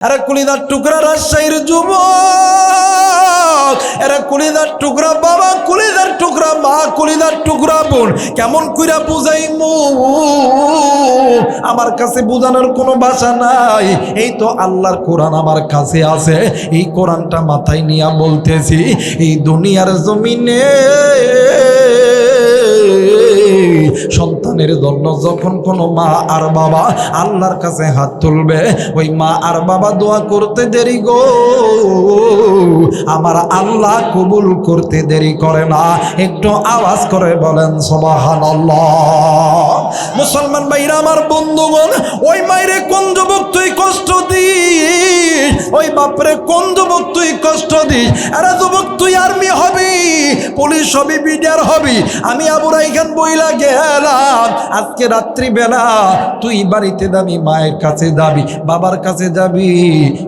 আরে কুলিদার টুকরা রাজশাহীর যুবক, আরে কুলিদার টুকরা বাবা, কুলিদার টুকরা মা, কুলিদার টুকরা বোন, কেমন কইরা বুঝাইমু? আমার কাছে বুঝানোর কোনো ভাষা নাই। এই তো আল্লাহর কোরআন আমার কাছে আছে, এই কোরআনটা মাথায় নিয়ে বলতেছি, এই দুনিয়ার জমিনে সন্তানের জন্য যখন কোনো মা আর বাবা আল্লাহর কাছে হাত তুলবে, ওই মা আর বাবা দোয়া করতে দেরি গো, আমার আল্লাহ কবুল করতে দেরি করে না। একটু আওয়াজ করে বলেন সুবহানাল্লাহ। মুসলমান ভাইরা আমার, বন্ধুগণ, ওই মায়েরে কোন যুবক তুই কষ্ট দিস, ওই বাপরে কোন যুবক তুই কষ্ট দিস। আরে যুবক তুই আর্মি হবি, পুলিশ হবি, বিডিআর হবি। আমি আবু রাইখান বইলা গেলাম, আজকে রাত্রিবেলা তুই বাড়িতে যাবি, মায়ের কাছে যাবি, বাবার কাছে যাবি,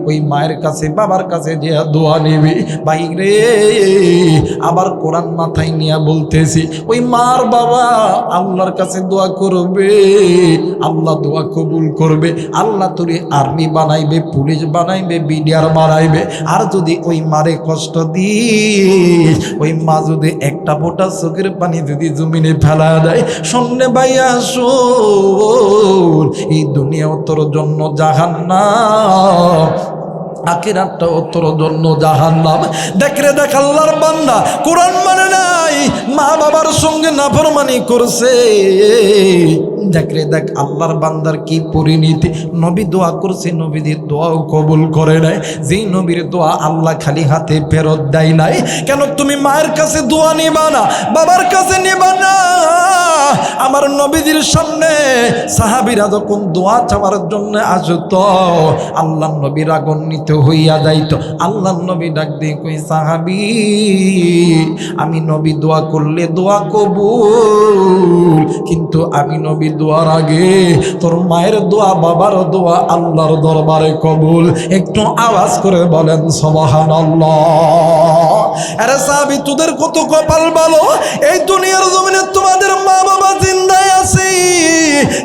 ওই মায়ের কাছে বাবার কাছে যে দোয়া নিবি। বাইরে আবার কোরআন মাথায় নিয়ে বলতেছি, ওই মার বাবা আল্লাহর কাছে দোয়া করবে, আল্লাহ দোয়া কবুল করবে, আল্লাহ তোরে আর্মি বানাইবে, পুলিশ বানাইবে, বিডিআর বানাইবে। আর যদি ওই মারে কষ্ট দিস, ওই মা যদি একটা ফোঁটা চোখের পানি যদি জমিনে ফেলা দেয়, শোনে ভাইয়া শোন, এই দুনিয়াও তোর জন্য জাহান্নাম, আখিরাতটাও তোর জন্য জাহান্নাম। দেখ রে দেখ, আল্লাহর বান্দা কোরআন মানে নাই, মা বাবার সঙ্গে নাফরমানি করছে। দেখ রে দেখ, আল্লাহর বান্দার কি পরিণতি। নবী দোয়া করছে, নবীদের দোয়াও কবুল করে নাই। যেই নবীর দোয়া আল্লাহ খালি হাতে ফেরত দেয় নাই। কেন তুমি মায়ের কাছে দোয়া নিবা না, বাবার কাছে নিবা না? আমার নবীদের সামনে সাহাবীরা যখন দোয়া চাওয়ার জন্য আসতো, আল্লাহ নবী রাগান্বিত হইয়া যাইতো। আল্লাহ নবী ডাক দিয়ে কই, সাহাবী, আমি নবী দোয়া করলে দোয়া কবুল, কিন্তু আমি নবী দোয়ার আগে তোর মায়ের দোয়া, বাবার দোয়া আল্লাহর দরবারে কবুল। একটু আওয়াজ করে বলেন সুবহানাল্লাহ। আরে সাহাবী, তোদের কত কপাল ভালো, এই দুনিয়ার জমিনে তোমাদের মা বাবা জিন্দায় আছে,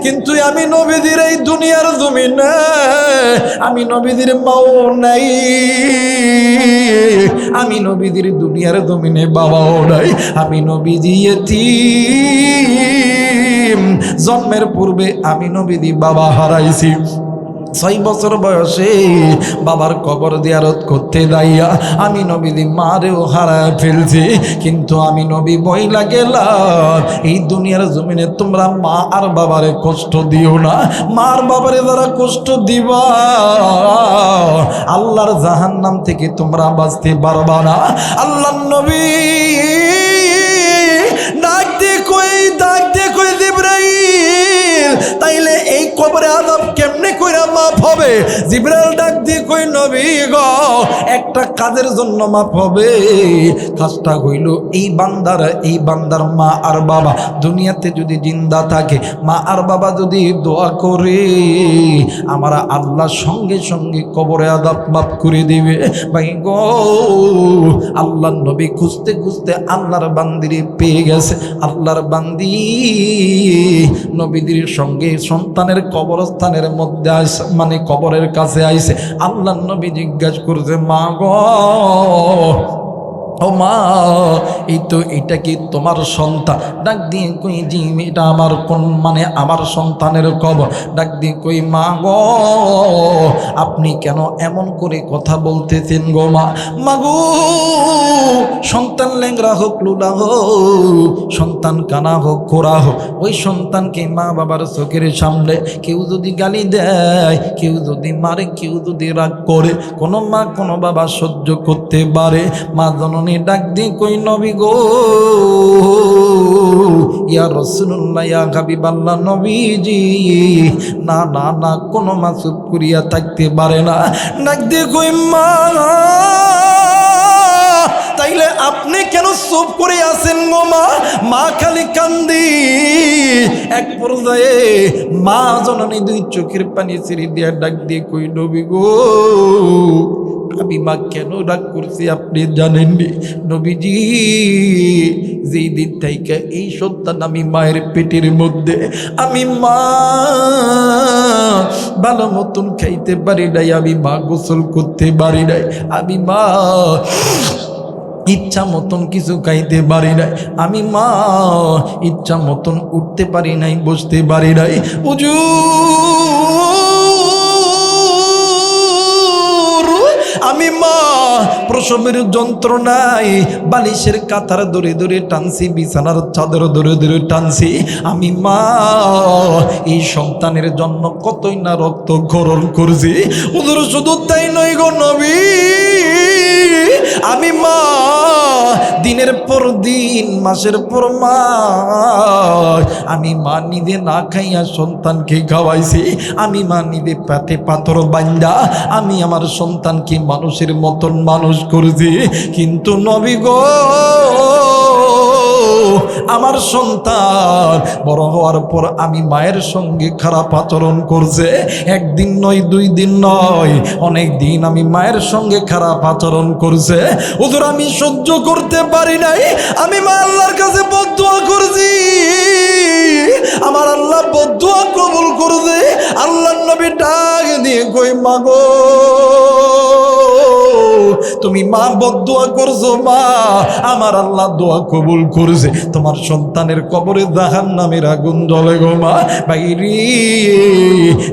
কিন্তু আমি নবীদের এই দুনিয়ার জমিনে আমি নবীদের মাও নাই, আমি নবীদের দুনিয়ার জমিনে বাবাও নাই, আমি নবীজি ইয়েতিম, জন্মের পূর্বে আমি নবীজি বাবা হারাইছি। 6 বছর বয়সে বাবার কবর জিয়ারত করতে যাইয়া আমি নবীদি মারেও হারায় ফেলছি, কিন্তু আমি নবী বইলা গেলাম, এই দুনিয়ার জমিনে তোমরা মা আর বাবারে কষ্ট দিও না। মার বাবারে যারা কষ্ট দিবা, আল্লাহর জাহান্নাম থেকে তোমরা বাঁচতে পারবা না। আল্লাহ নবী ডাক দিয়ে কই জিবরাইল, তাইলে এই কবরে আযাব কেমনে কইরা মাফ হবে? জিবরাইল ডাক দিয়ে কই, নবী গো, একটা কাজের জন্য মাফ হবে। কাজটা হইল এই বান্দার মা আর বাবা দুনিয়াতে যদি জিন্দা থাকে, মা আর বাবা যদি দোয়া করে, আমার আল্লাহ সঙ্গে সঙ্গে কবরে আযাব মাফ করে দিবে। ভাই গো, আল্লাহর নবী খুঁজতে খুঁজতে আল্লাহর বান্দিরে পেয়ে গেছে। আল্লাহর বান্দি নবীদের সঙ্গে সন্তানের কবরস্থানের মধ্যে আসে, মানে কবরের কাছে আইছে। আল্লাহর নবী জিজ্ঞাসা করছে, মা গো, ও মা, এই তো এটা কি তোমার সন্তান? ডাক দিয়ে কই, জি, এটা আমার মানে আমার সন্তানের কবর। ডাক দিয়ে কই, মা গো, আপনি কেন এমন করে কথা বলতেছেন গো মা? মাগো, সন্তান ল্যাংরা হোক, লুলা হোক, সন্তান কানা হোক, খোড়া হোক, ওই সন্তানকে মা বাবার চোখের সামনে কেউ যদি গালি দেয়, কেউ যদি মারে, কেউ যদি রাগ করে, কোনো মা কোনো বাবা সহ্য করতে পারে? মা জননী ডাক দিয়ে কই, নবী গো, ইয়া রাসূলুল্লাহ, ইয়া হাবিবাল্লাহ, নবীজি, না না না, কোনো মা চুপ করিয়া থাকতে পারে না। ডাক দিয়ে কই, মা, তাইলে আপনি কেন চুপ করে আছেন গো মা? মা খালি কান্দি। এক পর্যায়ে মা জননী 2 চোখের পানি ছেড়ে দিয়া ডাক দিয়ে কই, নবী গো, আমি মা কেন রাগ করছি আপনি জানেননি নবীজি? যেই দিন থেকে এই সন্তান আমি মায়ের পেটের মধ্যে, আমি মা ভালো মতন খাইতে পারি নাই, আমি মা গোসল করতে পারি নাই, আমি মা ইচ্ছা মতন কিছু খাইতে পারি নাই, আমি মা ইচ্ছা মতন উঠতে পারি নাই, বসতে পারি নাই। আমি মা প্রসবের যন্ত্রণায় বালিশের কাতার ধরে ধরে টানছি, বিছানার চাদর ধরে ধরে টানছি। আমি মা এই সন্তানের জন্য কতই না রক্ত খরণ করছি। হুজুর শুধু তাই নয় গো নবী, আমি মা দিনের পর দিন, মাসের পর মাস আমি মা নিজে না খাইয়া সন্তানকে খাওয়াইছি। আমি মা নিজে পেটে পাথর বান্ধা আমি আমার সন্তানকে মানুষের মতন মানুষ করেছি। কিন্তু নবী গো, আমার সন্তান বড় হওয়ার পর আমি মায়ের সঙ্গে খারাপ আচরণ করছে। একদিন নয়, 2 দিন নয়, অনেক দিন আমি মায়ের সঙ্গে খারাপ আচরণ করছে। হুজুর আমি সহ্য করতে পারি নাই, আমি মা আল্লাহর কাছে বদদুয়া করছি, আমার আল্লাহ বদদুয়া কবুল করছে। আল্লাহর নবী ডাক দিয়ে কই মাগো, তুমি মা বদদুয়া করছো, মা আমার আল্লাহ দোয়া কবুল করছে। তোমার সন্তানের কবরে জাহান্নামের আগুন জ্বলে গো মা। বাইরে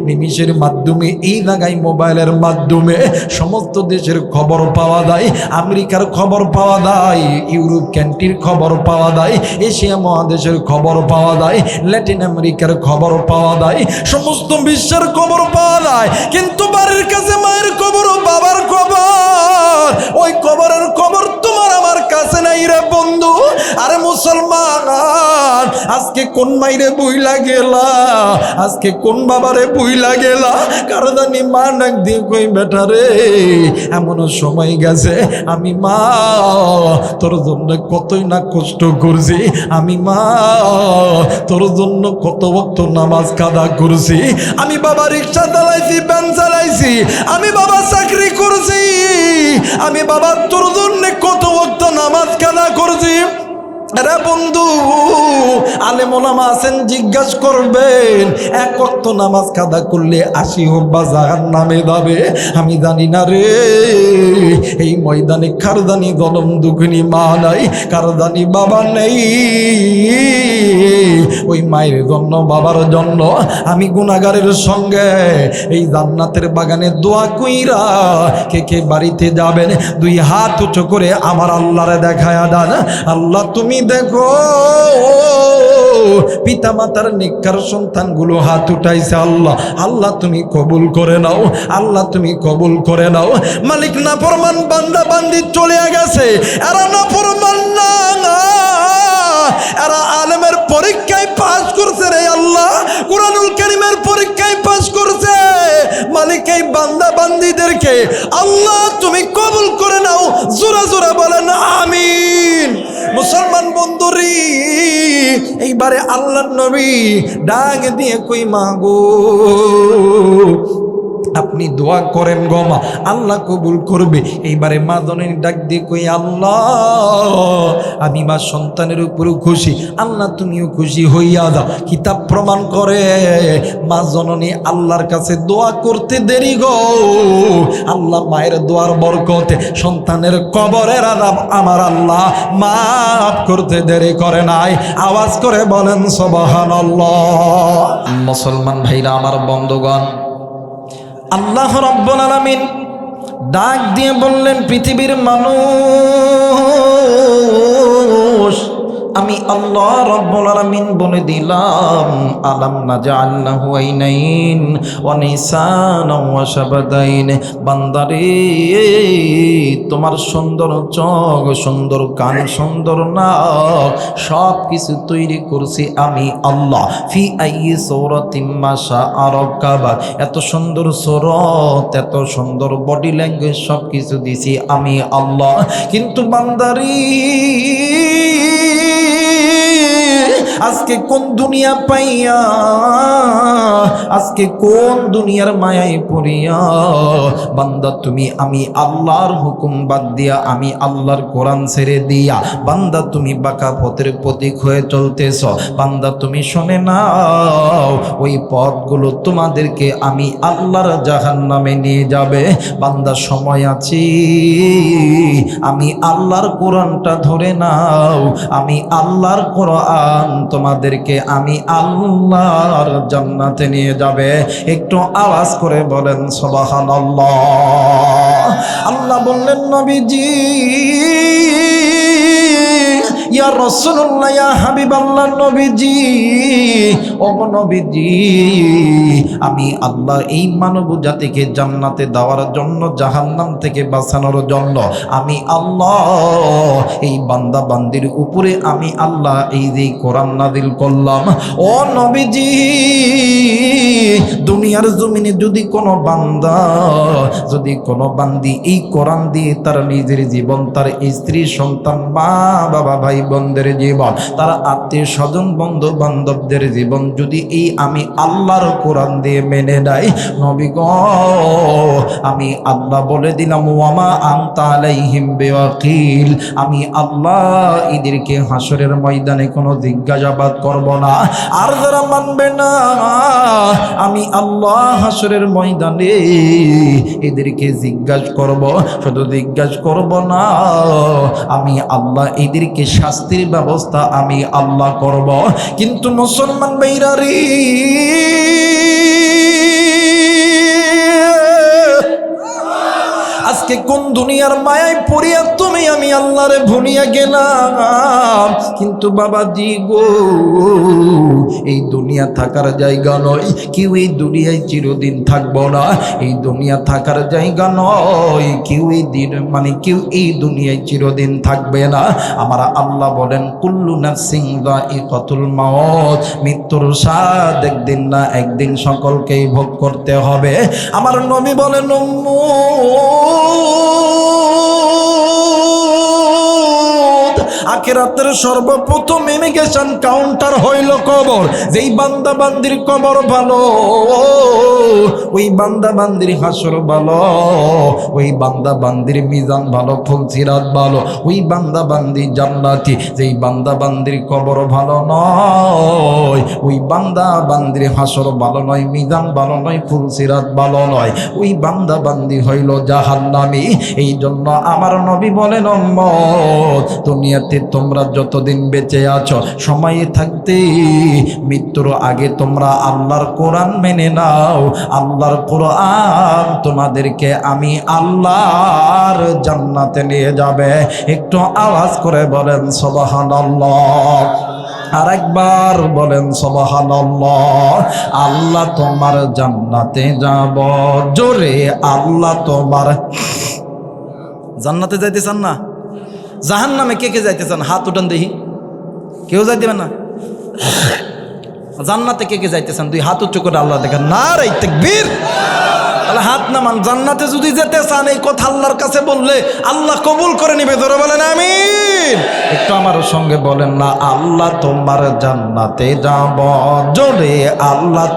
নিমিষের মাধ্যমে এই জায়গায় মোবাইলের মাধ্যমে সমস্ত দেশের খবর পাওয়া যায়, আমেরিকার খবর পাওয়া যায়, ইউরোপ কান্ট্রির খবর পাওয়া যায়, এশিয়া মহাদেশের খবর পাওয়া যায়, ল্যাটিন আমেরিকার খবর পাওয়া যায়, সমস্ত বিশ্বের খবর পাওয়া যায়। কিন্তু বাড়ির কাছে মায়ের কবর ও বাবার কবর, ওই কবরের খবর তোমার আমার কাছে নাই রে বন্ধু। আরে মুসলমান, আজকে কোন মাইরে বুইলা গেলা, আজকে কোন বাবারে বুইলা গেলা, কারো জানি মা ডাক দিয়ে কই বেটা রে এমন সময় গেছে, আমি মা তোর জন্য কতই না কষ্ট করছি, আমি মা তোর জন্য কত ওয়াক্ত নামাজ কাদা করছি, আমি বাবা রিক্সা চালাইছি, ভ্যান চালাইছি, আমি বাবা চাকরি করছি, আমি বাবা তোর জন্য কত ওয়াক্ত নামাজ কাদা করছি। আরে বন্ধু, আলেম ওলামা আছেন, জিজ্ঞাসা করবেন 1 ওয়াক্ত নামাজ কাদা করলে 80 হোক বা জাহান্নামে যাবে। আমি জানি না রে, এই ময়দানে কার জানি জনম দুঃখিনী মা নাই, কার জানি বাবা নেই। ওই মায়ের জন্য, বাবার জন্য আমি গুনাহগারের সঙ্গে এই জান্নাতের বাগানে দোয়া কইরা কে কে বাড়িতে যাবেন 2 হাত উঁচু করে আমার আল্লাহরে দেখায়া দেন। আল্লাহ তুমি দেখো পিতা মাতার নেককার সন্তানগুলো হাত উঠাইছে, আল্লাহ আল্লাহ তুমি কবুল করে নাও, আল্লাহ তুমি কবুল করে নাও। মালিক নাফরমান বান্দা বান্দি চলে গেছে, এরা নাফরমান না, এরা আলেমের পরীক্ষায় পাস করছে রে আল্লাহ, কুরআনুল কারীমের পরীক্ষায় পাস করছে। মালিক এই বান্দা বান্দিদেরকে আল্লাহ তুমি কবুল করে নাও, জোরা জোরা বলেন আমিন। মুসলমান বন্ধুরি, এইবারে আল্লাহর নবী ডাক দিয়ে কই মাগো আপনি দোয়া করেন গো মা, আল্লাহ কবুল করবে। এইবারে মা জননী ডাক দিয়ে কই আল্লাহ আমি মা সন্তানের উপর খুশি, আল্লাহ তুমিও খুশি হইয়া যাও। কিতাব প্রমাণ করে মা জননী আল্লাহর কাছে দোয়া করতে দেরি গো, আল্লাহ মায়ের দোয়ার বরকতে সন্তানের কবরের আযাব আমার আল্লাহ মাফ করতে দেরি করে নাই। আওয়াজ করে বলেন সুবহানাল্লাহ। মুসলমান ভাইরা আমার বন্ধুগণ, আল্লাহ রাব্বুল আলামিন ডাক দিয়ে বললেন পৃথিবীর মানুষ, আমি আল্লাহ রাব্বুল আলামিন বলে দিলাম আলাম নাজআল লাহু আইনাইন ওয়া নিসানাও ওয়া শাফাতাইন। বান্দারে তোমার সুন্দর চোখ, সুন্দর কান, সুন্দর নাক সব কিছু তৈরি করছি আমি আল্লাহ। ফি আইয়ি সূরাতিম মা শাআ রাক্কাবা, এত সুন্দর সূরত, এত সুন্দর বডি ল্যাঙ্গুয়েজ সব কিছু দিছি আমি আল্লাহ। কিন্তু বান্দারে আজকে কোন দুনিয়া পাইয়া, আজকে কোন দুনিয়ার মায়ায় পড়িয়া বান্দা তুমি আমি আল্লাহর হুকুম বাদ দিয়া, আমি আল্লাহর কোরআন ছেড়ে দিয়া বান্দা তুমি বাঁকা পথের প্রতীক হয়ে চলতেছ। বান্দা তুমি শুনে নাও, ওই পথগুলো তোমাদেরকে আমি আল্লাহর জাহান্নামে নিয়ে যাবে। বান্দা সময় আছে, আমি আল্লাহর কোরআনটা ধরে নাও, আমি আল্লাহর কোরআন তোমাদেরকে আমি আল্লাহর জান্নাতে নিয়ে যাবে। একটু আওয়াজ করে বলেন সুবহানাল্লাহ। আল্লাহ বললেন নবীজি, ইয়া রাসূলুল্লাহ, ইয়া হাবিবাল্লাহ, নবীজি, ও নবীজি, আমি আল্লাহ এই মানব জাতিকে জান্নাতে দেওয়ার জন্য, জাহান্নাম থেকে বাঁচানোর জন্য আমি আল্লাহ এই বান্দা বান্দির উপরে আমি আল্লাহ এই যে কোরআন নাযিল করলাম। ও নবীজি, দুনিয়ার জমিনে যদি কোনো বান্দা, যদি কোনো বান্দি এই কোরআন দিয়ে তার নিজের জীবন, তার স্ত্রী সন্তান মা বাবা ভাই বোনদের জীবন, তার আত্মীয় স্বজন বন্ধু বান্ধবদের জীবন যদি এই আমি আল্লাহর কোরআন দিয়ে মেনে নেয়, নবী গো আমি আল্লাহ বলে দিলাম, ওয়ামা আনতা আলাইহিম বিওয়াকিল, আমি আল্লাহ এদেরকে হাসরের ময়দানে কোনো জিজ্ঞাসাবাদ করব না। আর যারা মানবে না, আমি আল্লাহ হাসরের ময়দানে এদেরকে জিজ্ঞাসা করব। শুধু জিজ্ঞাসা করব না, আমি আল্লাহ এদেরকে শাস্তির ব্যবস্থা আমি আল্লাহ করব। কিন্তু মুসলমান ভাইরারি, আজকে কোন দুনিয়ার মায়ায় পড়িয়া তুমি আমি আল্লাহরে ভুলিয়া গেলাম। কিন্তু বাবাজি গো, এই দুনিয়া থাকার জায়গা নয়, কেউ এই দুনিয়ায় চিরদিন থাকবো না। এই দুনিয়া থাকার জায়গা নয়, কেউ এই দিন কেউ এই দুনিয়ায় চিরদিন থাকবে না। আমার আল্লাহ বলেন, কুল্লু নাফসিন যায়িকাতুল মাউত, মৃত্যুর স্বাদ একদিন না একদিন সকলকেই ভোগ করতে হবে। আমার নবী বলেন, আখিরাতের সর্বপ্রথম ইমিগ্রেশন কাউন্টার হইল কবর। যেই বান্দা বান্দির কবর ভালো, ওই বান্দা বান্দির হাসর ভালো, ওই বান্দা বান্দির মিজান ভালো, ফুলসিরাত ভালো, ওই বান্দা বান্দি জান্নাতি। যেই বান্দা বান্দির কবর ভালো নয়, ওই বান্দা বান্দির হাসর ভালো নয়, মিজান ভালো নয়, ফুলসিরাত ভালো নয়, ওই বান্দা বান্দি হইল জাহান্নামী। এই জন্য আমার নবী বলেন, উম্মত দুনিয়াতে তোমরা যতদিন বেঁচে আছো, সময়ে থাকতে মৃত্যুর আগে তোমরা আল্লাহর কোরআন মেনে নাও। আল্লাহর কোরআন তোমাদেরকে আমি আল্লাহর জান্নাতে নিয়ে যাবে। একটু আওয়াজ করে বলেন সুবহানাল্লাহ। আর একবার বলেন সুবহানাল্লাহ। আল্লাহ তোমার জান্নাতে যাব, জোরে আল্লাহ তোমার জান্নাতে যাইতে চান না? জাহান্নামে কে কে যাইতে চান? হাত উঠান দেখি। কেউ যাইতে পারে না? জান্নাতে কে কে যাইতে চান? দুই হাত উচ্চ করে আল্লাহ দেখেন। নারে তাকবীর। তাহলে হাত নামান। জান্নাতে যদি যেতে চান, এই কথা আল্লাহর কাছে বললে আল্লাহ কবুল করে নিবে। ধরে বলেন আমিন। একটু আমার সঙ্গে বলেন না, আল্লাহ তোমার জান্নাতে যাব, জোরে আল্লাহ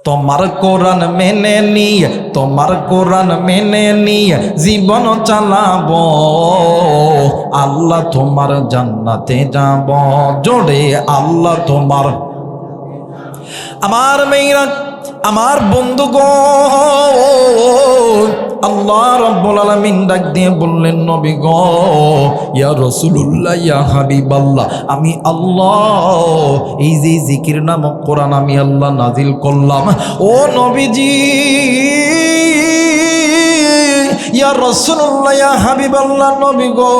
তোমার কোরআন মেনে নিয়ে, তোমার কোরআন মেনে নিয়ে জীবন চালাবো, আল্লাহ তোমার জান্নাতে যাব, জোরে আল্লাহ তোমার। আমার মেয়েরা, আমার বন্ধুগণ, আল্লাহ রাব্বুল আলামিন ডাক দিয়ে বললেন, নবী গো, ইয়া রাসূলুল্লাহ, ইয়া হাবিবাল্লাহ, আমি আল্লাহ এই যে জিকির নামক কোরআন আমি আল্লাহ নাজিল করলাম। ও নবীজি, ইয়া রাসূলুল্লাহ, ইয়া হাবিবাল্লাহ, নবী গো,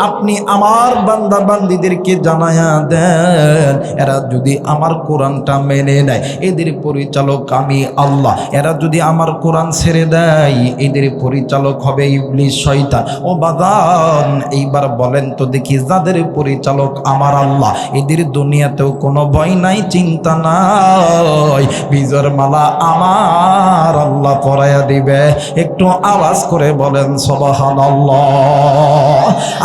আপনি আমার বান্দা বান্দীদেরকে জানায়া দেন, এরা যদি আমার কোরআনটা মেনে নেয়, এদের পরিচালক আমি আল্লাহ। এরা যদি আমার কোরআন ছেড়ে দেয়, এদের পরিচালক হবে ইবলিস, শয়তান। ও বাদান, এইবার বলেন তো দেখি, যাদের পরিচালক আমার আল্লাহ, এদের দুনিয়াতেও কোনো ভয় নাই, চিন্তা নাই, বিজয়ের মালা আমার আল্লাহ পরাইয়া দিবে। একটু একটু আওয়াজ করে বলেন সুবহানাল্লাহ।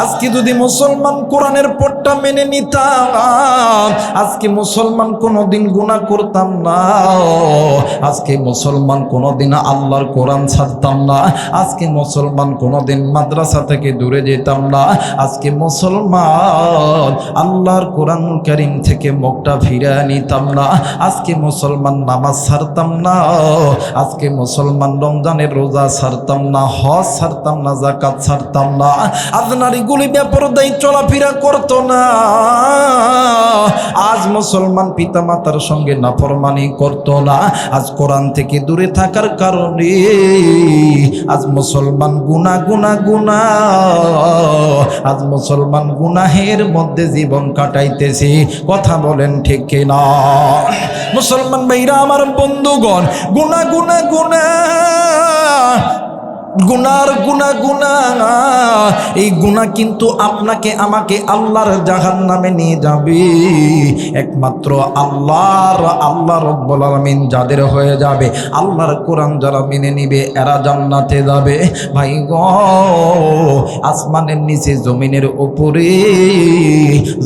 আজকে যদি মুসলমান কোরআনের পথটা মেনে নিতাম, আজকে মুসলমান কোনোদিন গুনাহ করতাম না, আজকে মুসলমান কোনোদিন আল্লাহর কোরআন ছাড়তাম না, আজকে মুসলমান কোনোদিন মাদ্রাসা থেকে দূরে যেতাম না, আজকে মুসলমান আল্লাহর কোরআনুল কারীম থেকে মুখটা ফিরিয়ে নিতাম না, আজকে মুসলমান নামাজ ছাড়তাম না, আজকে মুসলমান রমজানের রোজা ছাড়তাম না, হজ ছাড়তাম না, যাকাত ছাড়তাম না, আজ নারীগুলি বেপরদায় চলাফেরা করতো না, আজ মুসলমান পিতামাতার সঙ্গে নাফরমানি করতো না, আজ কোরআন থেকে দূরে থাকার কারণে আজ মুসলমান গুনাহ গুনাহ গুনাহ, আজ মুসলমান গুনাহের মধ্যে জীবন কাটাইতেছি। কথা বলেন ঠিক কিনা? মুসলমান ভাইরা আমার বন্ধুগণ, গুনাহ গুনাহ গুনাহ, গুনার গুনাহ গুনাহ, এই গুনাহ কিন্তু আপনাকে আমাকে আল্লাহর জাহান্নামে নিয়ে যাবে। একমাত্র আল্লাহ রব্বুল আলামিন যাদের হয়ে যাবে, আল্লাহর কোরআন যারা মেনে নিবে, এরা জান্নাতে যাবে। ভাই গো, আসমানের নিচে জমিনের উপরে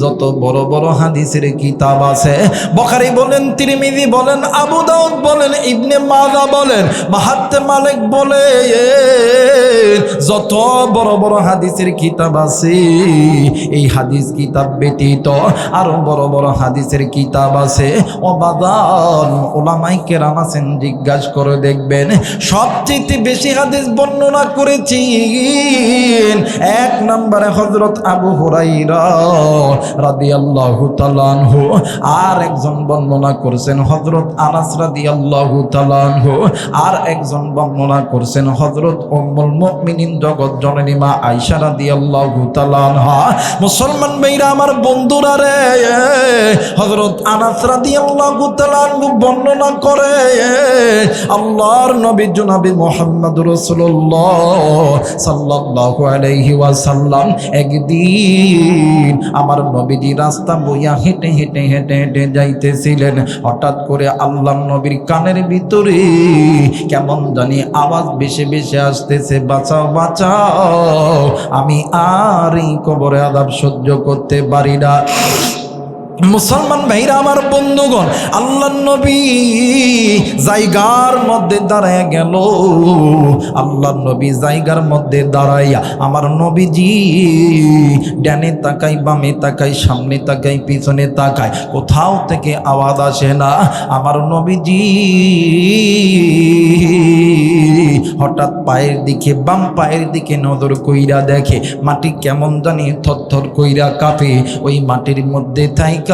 যত বড় বড় হাদিসের কিতাব আছে, বুখারী বলেন, তিরমিজি বলেন, আবু দাউদ বলেন, ইবনে মাজাহ বলেন, মুহাদ্দিস মালিক বলে, যত বড় বড় হাদিসের কিতাব আছে, এই হাদিস কিতাব ব্যতীত আরো বড় বড় হাদিসের কিতাব আছে। অবাদান ওলামায়ে কেরাম আছেন, জিজ্ঞাসা করে দেখবেন, সবচেয়ে বেশি হাদিস বর্ণনা করেছেন এক নম্বরে হযরত আবু হুরায়রা রাদিয়াল্লাহু তাআলা আনহু, আর একজন বর্ণনা করেছেন হযরত আনাস রাদিয়াল্লাহু তাআলা আনহু, আর একজন বর্ণনা করেছেন হযরত উম্মুল মুমিনিন জগৎ জননী মা আয়েশা রাদিয়াল্লাহু তাআলা আনহা। মুসলমান ভাইরা আমার বন্ধুরা রে, হযরত আনাস রাদিয়াল্লাহু তাআলা আনহু বর্ণনা করে, আল্লাহর নবী জনাবে মুহাম্মদুর রাসূলুল্লাহ সাল্লাল্লাহু আলাইহি ওয়াসাল্লাম একদিন আমার নবীজি রাস্তা বইয়া হেঁটে হেঁটে হেঁটে হেঁটে যাইতেছিলেন। হঠাৎ করে আল্লাহর নবীর কানের ভিতরে কেমন জানি আওয়াজ বেশি বেশি আসতেছে, বাঁচাও বাঁচাও, আমি আর এই কবরে আযাব সহ্য করতে পারি না। মুসলমান ভাইরা আমার বন্ধুগণ, আল্লাহর নবী জায়গার মধ্যে দাঁড়ায় গেল, আল্লাহর নবী জায়গার মধ্যে দাঁড়াইয়া আমার নবীজি ডানে তাকাই, বামে তাকাই, সামনে তাকাই, পিছনে তাকাই, কোথাও থেকে আওয়াজ আসে না। আমার নবীজি হঠাৎ পায়ের দিকে, বাম পায়ের দিকে নজর কইরা দেখে মাটি কেমন জানি থরথর কইরা কাঁপে, ওই মাটির মধ্যে থাইকা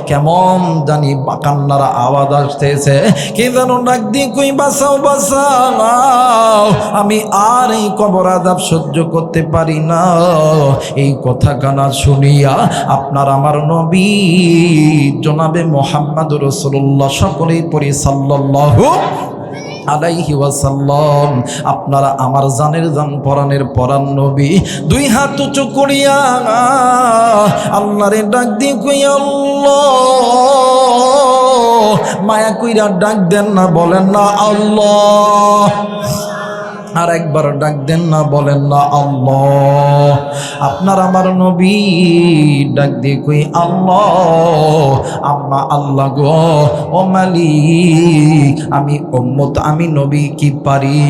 কেমন জানি কান্নার আওয়াজ আসতেছে, কে যেন ডাক দিয়ে কই, বাঁচাও বাঁচাও, আমি আর এই কবর আযাব সহ্য করতে পারি না। এই কথা কানা শুনিয়া আপনার আমার নবী জনাবে মুহাম্মদুর রাসূলুল্লাহ, সকলেই পড়ি সাল্লাল্লাহু আলাইহি ওয়াসাল্লাম, আপনারা আমার জানের জান পরাণের পরাণ নবী দুই হাত উঁচু করিয়া আল্লাহরে ডাক দিয়ে কই, আল্লাহ, মায়া কইরা ডাক দেন না, বলেন না আল্লাহ, আর একবার ডাক দেন না, বলেন না আল্লাহ। আপনার আমার নবী ডাক দিয়ে কই, আল্লাহ, আম্মা আল্লাহ গো, ও মালিক, আমি উম্মত, আমি নবী কি পারি,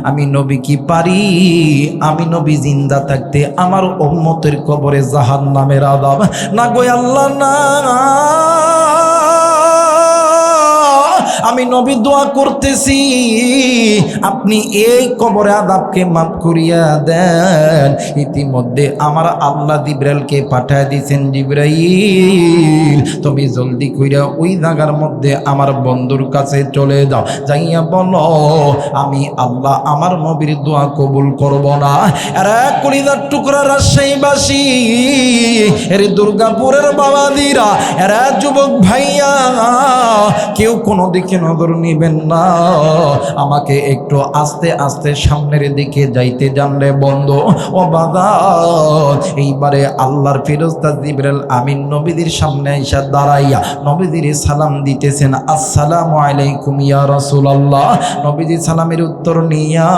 আমি নবী কি পারি, আমি নবী জিন্দা থাকতে আমার উম্মতের কবরে জাহান্নামের আযাব না গো আল্লাহ না। আমি নবী দোয়া করতেছি, আপনি এই কবরে আযাবকে মাফ করিয়া দেন। ইতিমধ্যে আমার আল্লাহ জিবরাইলকে পাঠায় দিয়েছেন, জিবরাইল তুমি জলদি কইরা ওই জায়গার মধ্যে আমার বন্ধুর কাছে চলে যাও, যাইয়া বলো আমি আল্লাহ আমার নবীর দোয়া কবুল করব না। এরা কলিজার টুকরা রাজশাহীবাসী, এর দুর্গাপুরের বাবাদিরা, এরা যুবক ভাইয়া, কেউ কোনো দিকে নজর নিবেন না, আমাকে একটু আস্তে আস্তে সামনের দিকে যাইতে জানলে বন্ধু ও বাবা। এইবারে আল্লাহর ফেরেশতা জিবরাইল আমিন নবীদের সামনে এসে দাঁড়াইয়া নবীদের সালাম দিতেছেন, আসসালামু আলাইকুম ইয়া রাসূলুল্লাহ। নবীজি সালামের উত্তর নিয়া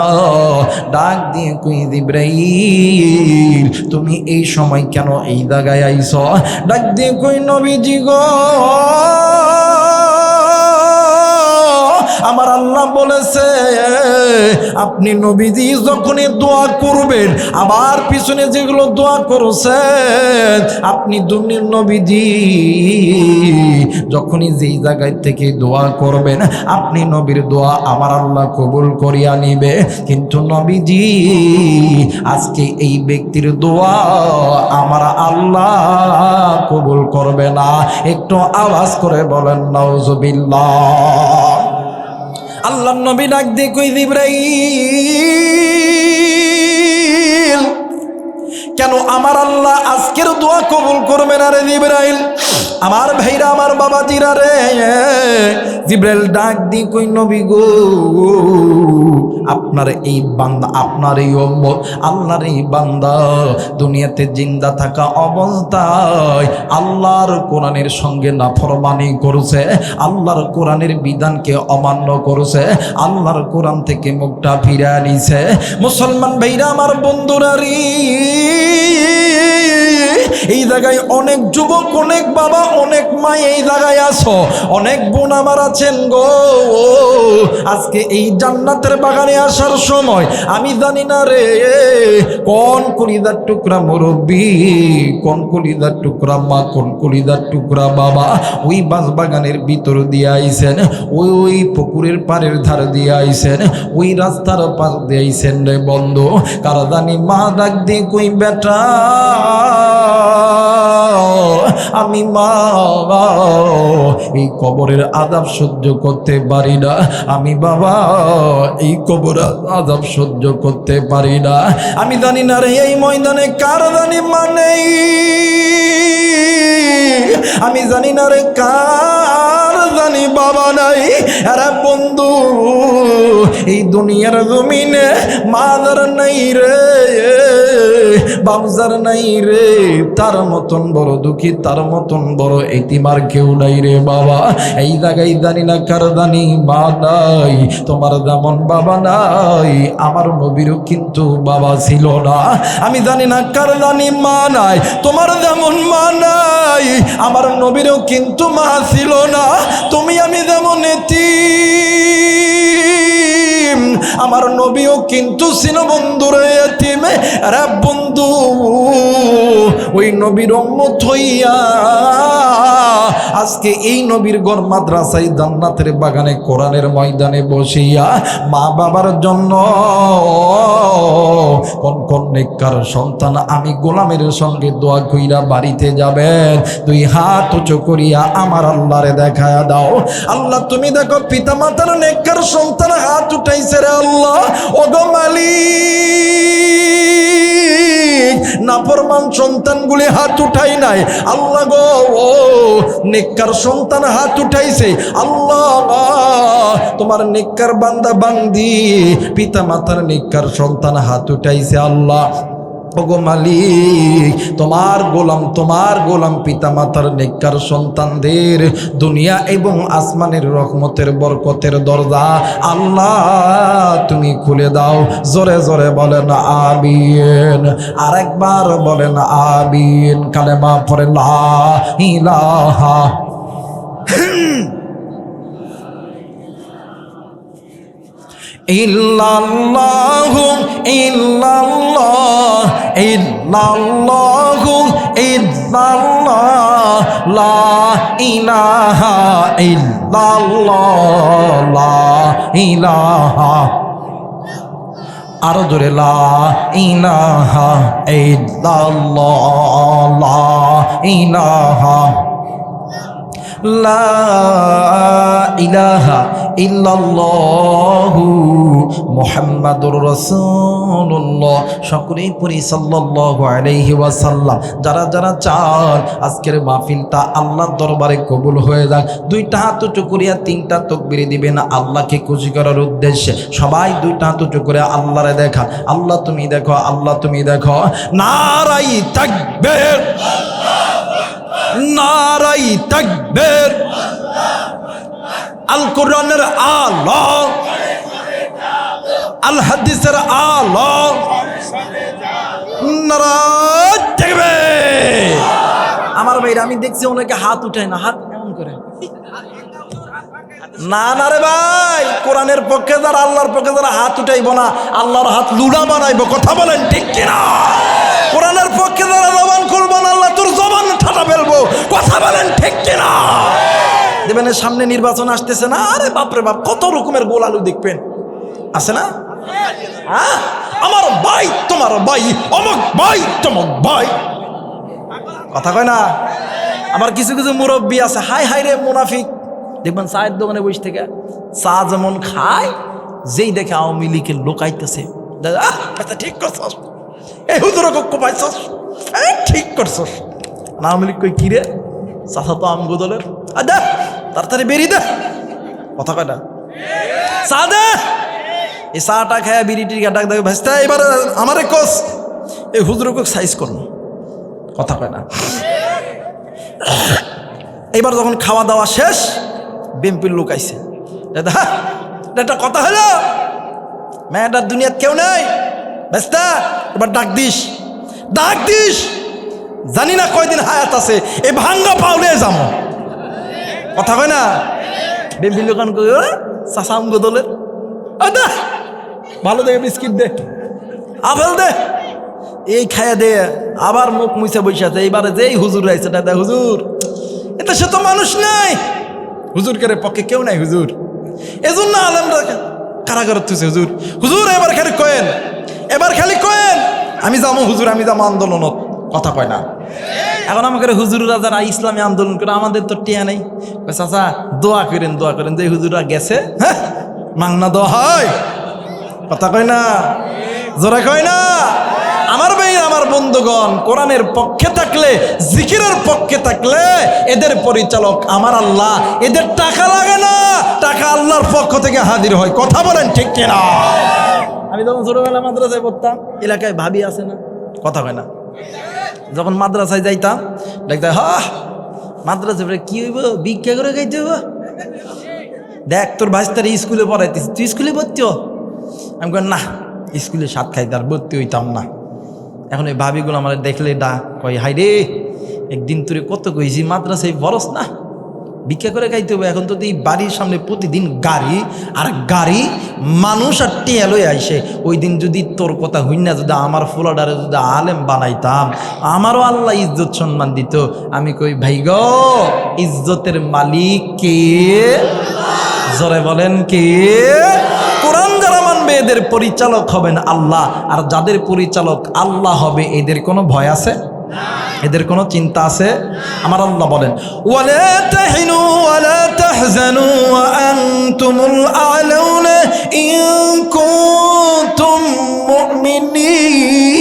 ডাক দিয়ে কই, জিবরাইল তুমি এই সময় কেন এই জায়গায় আইছ? ডাক দিয়ে কই, নবীজি গো, আমার আল্লাহ বলেছে আপনি নবীজি যখনই দোয়া করবেন, আবার পিছনে যেগুলো দোয়া করছেন, আপনি দুনিয়ার নবীজি যখনই যেই জায়গায় থেকে দোয়া করবেন, আপনি নবীর দোয়া আমার আল্লাহ কবুল করিয়া নিবে। কিন্তু নবীজি আজকে এই ব্যক্তির দোয়া আমার আল্লাহ কবুল করবে না। একটু আওয়াজ করে বলেন নাউজুবিল্লাহ। আল্লাহর নবী ডাক দিয়ে কই, জিবরাইল কেন আমার আল্লাহ আজকের দোয়া কবুল করবে না রে জিবরাইল? আমার ভাইরা, আমার বাবাজিরা রে, জিবরাইল ডাক দিয়ে কই, নবী গো, আপনার এই বান্দা, আপনার এই উম্মত, আল্লাহর এই বান্দা দুনিয়াতে জিন্দা থাকা অবস্থায় আল্লাহর কোরআনের সঙ্গে নাফরমানি করেছে, আল্লাহর কোরআনের বিধানকে অমান্য করেছে, আল্লাহর কোরআন থেকে মুখটা ফিরে নিছে। মুসলমান ভাইরা, আমার বন্ধুরা রে, এই জায়গায় অনেক যুবক, অনেক বাবা, অনেক মা এই জায়গায় আছো, অনেক বোন আমার আছেন গো। আজকে এই জান্নাতের বাগানে আসার সময় আমি জানি না রে কোন কলিজার টুকরা মুরব্বী, কোন কলিজার টুকরা মা, কোন কলিজার টুকরা বাবা ওই বাঁশ বাগানের ভিতর দিয়ে আইছেন, ওই পুকুরের পাড়ের ধার দিয়ে আইছেন, ওই রাস্তার পাশ দিয়ে আইছেন রে বন্ধু। কারা জানি মা ডাক দিয়ে কই, বেটা আমি মা এই কবরের আযাব সহ্য করতে পারি না, আমি বাবা এই কবরের আযাব সহ্য করতে পারি না। আমি জানি না রে এই ময়দানে কার জানি মানে, আমি জানি না রে কার জানি বাবা নাই। আরে বন্ধু, এই দুনিয়ার জমিনে মাদার নাই রে, বাবজার নাই রে, তার মতন বড় দুঃখী, তার মতন বড় এতিমার কেউ নাই রে বাবা। এই জায়গায় জানি না কার জানি মা নাই, তোমার যেমন বাবা নাই, আমার নবীরও কিন্তু বাবা ছিল না। আমি জানি না কার জানি মা নাই, তোমার যেমন মা নাই, আমার নবীরও কিন্তু মা ছিল না। তুমি আমি যেমন এতিম, আমার নবীও কিন্তু ছিল বন্ধুরে এতিম। আরে বন্ধু, ওই নবীর উম্মত হইয়া আজকে এই নবীর ঘর মাদ্রাসায় জান্নাতের বাগানে কোরআনের ময়দানে বসিয়া মা বাবার জন্য কোন কোন নেককার সন্তান আমি গোলামের সঙ্গে দোয়া কইরা বাড়িতে যাবেন, দুই হাত উঁচু করিয়া আমার আল্লাহরে দেখায়া দাও। আল্লাহ তুমি দেখো পিতা মাতার নেককার সন্তান হাত উঠাইছে রে আল্লাহ, ওগো মালিক, নাফরমান সন্তানগুলি হাত উঠাই নাই আল্লাহ গো, নেককার সন্তান হাত উঠাইছে আল্লাহ, তোমার নেককার বান্দা বান্দি পিতা মাতার নেককার সন্তান হাত উঠাইছে আল্লাহ। ওগো মালিক, তোমার গোলাম পিতা মাতার নেককার সন্তানদের দুনিয়া এবং আসমানের রহমতের বরকতের দরজা আল্লাহ তুমি খুলে দাও। জোরে জোরে বলেন আমিন, আরেকবার বলেন আমিন। কালেমা পড়ে লা ইলাহা ইল্লাল্লাহু ইল্লাল্লাহ ইল্লাল্লাহু ইল্লাল্লাহ লা ইলাহা ইল্লাল্লাহ লা ইলাহা, আরো জোরে লা ইলাহা ইল্লাল্লাহ লা ইলাহা লা ইলাহা ইল্লাল্লাহু মুহাম্মাদুর রাসূলুল্লাহ। সকলেই পড়ি সাল্লাল্লাহু আলাইহি ওয়াসাল্লাম। যারা যারা চান আজকের মাহফিলটা আল্লাহর দরবারে কবুল হয়ে যাক, দুইটা হাত উঁচু করিয়া তিনটা তাকবীর দিবেন আল্লাহকে খুশি করার উদ্দেশ্যে। সবাই দুইটা হাত উঁচু করে আল্লাহরে দেখা, আল্লাহ তুমি দেখো, আল্লাহ তুমি দেখো। নারাই তাকবীর, নারাই তাকবীর। আল কোরআনের আলো, আল হাদিসের আলো, নারাই তাকবীর। আমার ভাইরা আমি দেখছি অনেকে হাত উঠায় না, হাত এমন করে না। না রে ভাই, কোরআনের পক্ষে যারা, আল্লাহর পক্ষে যারা হাত উঠাইব না, আল্লাহর হাত লুড়া বানাইব। কথা বলেন ঠিক কিনা? কোরআনের পক্ষে যারা জবান খুলবো না, আল্লাহ তোর জবান ঠাটা ফেলবো। কথা বলেন ঠিক কিনা? দেবেন সামনে নির্বাচন আসতেছে না, আরে বাপরে বাপ কত রকমের গোল আলু দেখবেন, আছে না? হ্যাঁ, আমার ভাই তোমার ভাই, অমুক ভাই তমুক ভাই, কথা কয় না? আমার কিছু কিছু মুরব্বী আছে, হাই হাই রে মুনাফিক, দেখবেন চায়ের দোকানে বসে থেকে চা যেমন খায়, যেই দেখে আওয়ামী লীগের লোক আইতেছে, ঠিক করছস, এই হুজুর কোপাইছস, ঠিক করছস। আওয়ামী লীগ কই কিরে, চাষা তো আমগো দলের, দে তাড়াতাড়ি বেরিয়ে দে, কথা কয় না? চা দে। এই চাটা খায় বিড়িটির ডাক দেখে ভাসতে, এবার আমারে কোস, এই হুজুর সাইজ করুন, কথা কয় না? এবার যখন খাওয়া দাওয়া শেষ, বিএনপির লোক আইছে, দাদা এটা কথা হলো, মেয়েটার দুনিয়াত কেউ নেই, বেস্তা এবার ডাক দিস, ডাক দিস, জানি না কয়দিন হায়াত আছে, এই ভাঙ্গা পাউলে যাবো, কথা কয় না? বিএনপির লোকান চাষাম গোদলের, ভালো দেখে বিস্কিট দে, আপেল দে, এই খায়া দে, আবার মুখ মুছে বসে আছে। এইবারে যেই হুজুর আইছে, দাদা হুজুর এটা সে তো মানুষ নাই, হুজুরকে পক্ষে কেউ নাই হুজুর, এজন্য আলমরা কারাগার তুছে। হুজুর হুজুর এবার খালি কয়েন, এবার খালি কয়েন, আমি যাবো হুজুর, আমি যাবো আন্দোলনত, কথা কয় না? এখন আমাকে হুজুররা যারা ইসলামী আন্দোলন করে, আমাদের তো টিয়া নেই, চাচা দোয়া করেন, দোয়া করেন, যে হুজুররা গেছে, হ্যাঁ মাংনা দোয়া হয়, কথা কয় না? জোরে কয় না? আমার ভাই, আমার বন্ধুগণ, কোরআনের পক্ষে থাকলে, জিকিরের পক্ষে থাকলে এদের পরিচালক আমার আল্লাহ, এদের টাকা লাগে না, টাকা আল্লাহর পক্ষ থেকে হাজির হয়, কথা বলেন ঠিক কিনা? আমি যখন ছোটবেলা মাদ্রাসায় পড়তাম, এলাকায় ভাবি আছে না, কথা কয় না? যখন মাদ্রাসায় যাইতাম দেখতাম, মাদ্রাসায় কি হইব, ভিক্ষা করে খাইতে হইব, দেখ তোর ভাইস্তার স্কুলে পড়াইতিস, তুই স্কুলে ভর্তি হ। আমি কই না, স্কুলে সাত খাইতে আর ভর্তি হইতাম না। এখন এই ভাবিগুলো আমার দেখলে কয়, হাই রে একদিন তোরে কত কইছি মাদ্রাসায় বরস না, ভিক্ষা করে খাইতে হবে। এখন তো এই বাড়ির সামনে প্রতিদিন গাড়ি আর গাড়ি, মানুষ আর টিয়া লই আইসে। ওই দিন যদি তোর কথা হই না, যদি আমার ফুলাডারে যদি আলেম বানাইতাম, আমারও আল্লাহ ইজ্জত সম্মান দিত। আমি কই ভাই গো, ইজ্জতের মালিক কে? জোরে বলেন কে? কোরআন যারা মানবে এদের পরিচালক হবেন আল্লাহ, আর যাদের পরিচালক আল্লাহ হবে এদের কোনো ভয় আছে? এদের কোনো চিন্তা আছে? আমার আল্লাহ বলেন, ওয়ালা তাহিনু ওয়ালা তাহজানু ওয়া আনতুমুল আ'লাউনা ইন কুনতুম মুমিনিন।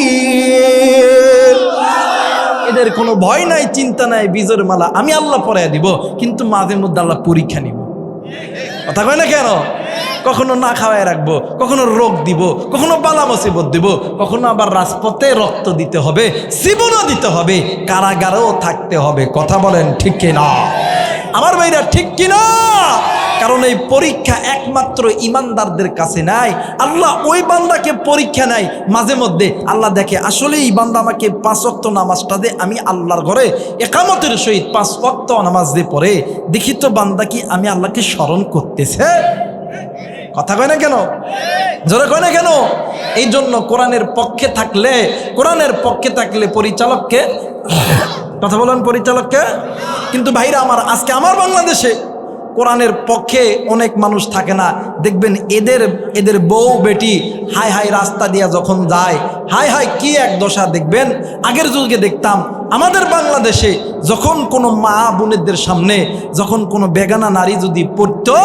এদের কোনো ভয় নাই, চিন্তা নাই, বিজয়ের মালা আমি আল্লাহ পরাইয়া দিব, কিন্তু মাঝে মধ্যে আল্লাহ পরীক্ষা নিব, কথা কয় না কেন? কখনো না খাওয়ায় রাখবো, কখনো রোগ দিব, কখনো বালা মুসিবত দিব, কখনো আবার রাজপথে রক্ত দিতে হবে, জীবনও দিতে হবে, কারাগারেও থাকতে হবে, কথা বলেন ঠিক কিনা? আমার ভাইরা ঠিক কিনা? কারণ এই পরীক্ষা একমাত্র ইমানদারদের কাছে নাই। আল্লাহ ওই বান্দাকে পরীক্ষা নেয় মাঝে মধ্যে, আল্লাহ দেখে আসলে এই বান্দা আমাকে 5 ওয়াক্ত নামাজটা দে, আমি আল্লাহর ঘরে একামতের সহিত 5 ওয়াক্ত নামাজ দিয়ে পড়ে দেখি তো বান্দা কি আমি আল্লাহকে স্মরণ করতেছে, কথা কয় না কেন? জোরে কয় না কেন? এই জন্য কোরআনের পক্ষে থাকলে, কোরআনের পক্ষে থাকলে পরিচালককে, কথা বলেন পরিচালককে। কিন্তু ভাইরা আমার, আজকে আমার বাংলাদেশে কোরআনের পক্ষে অনেক মানুষ থাকে না, দেখবেন এদের বউ বেটি হাই হাই রাস্তা দিয়ে যখন যায়, হাই হাই কি এক দশা। দেখবেন আগের যুগে দেখতাম আমাদের বাংলাদেশে যখন কোনো মা বোনেদের সামনে যখন কোনো বেগানা নারী যদি পড়তো,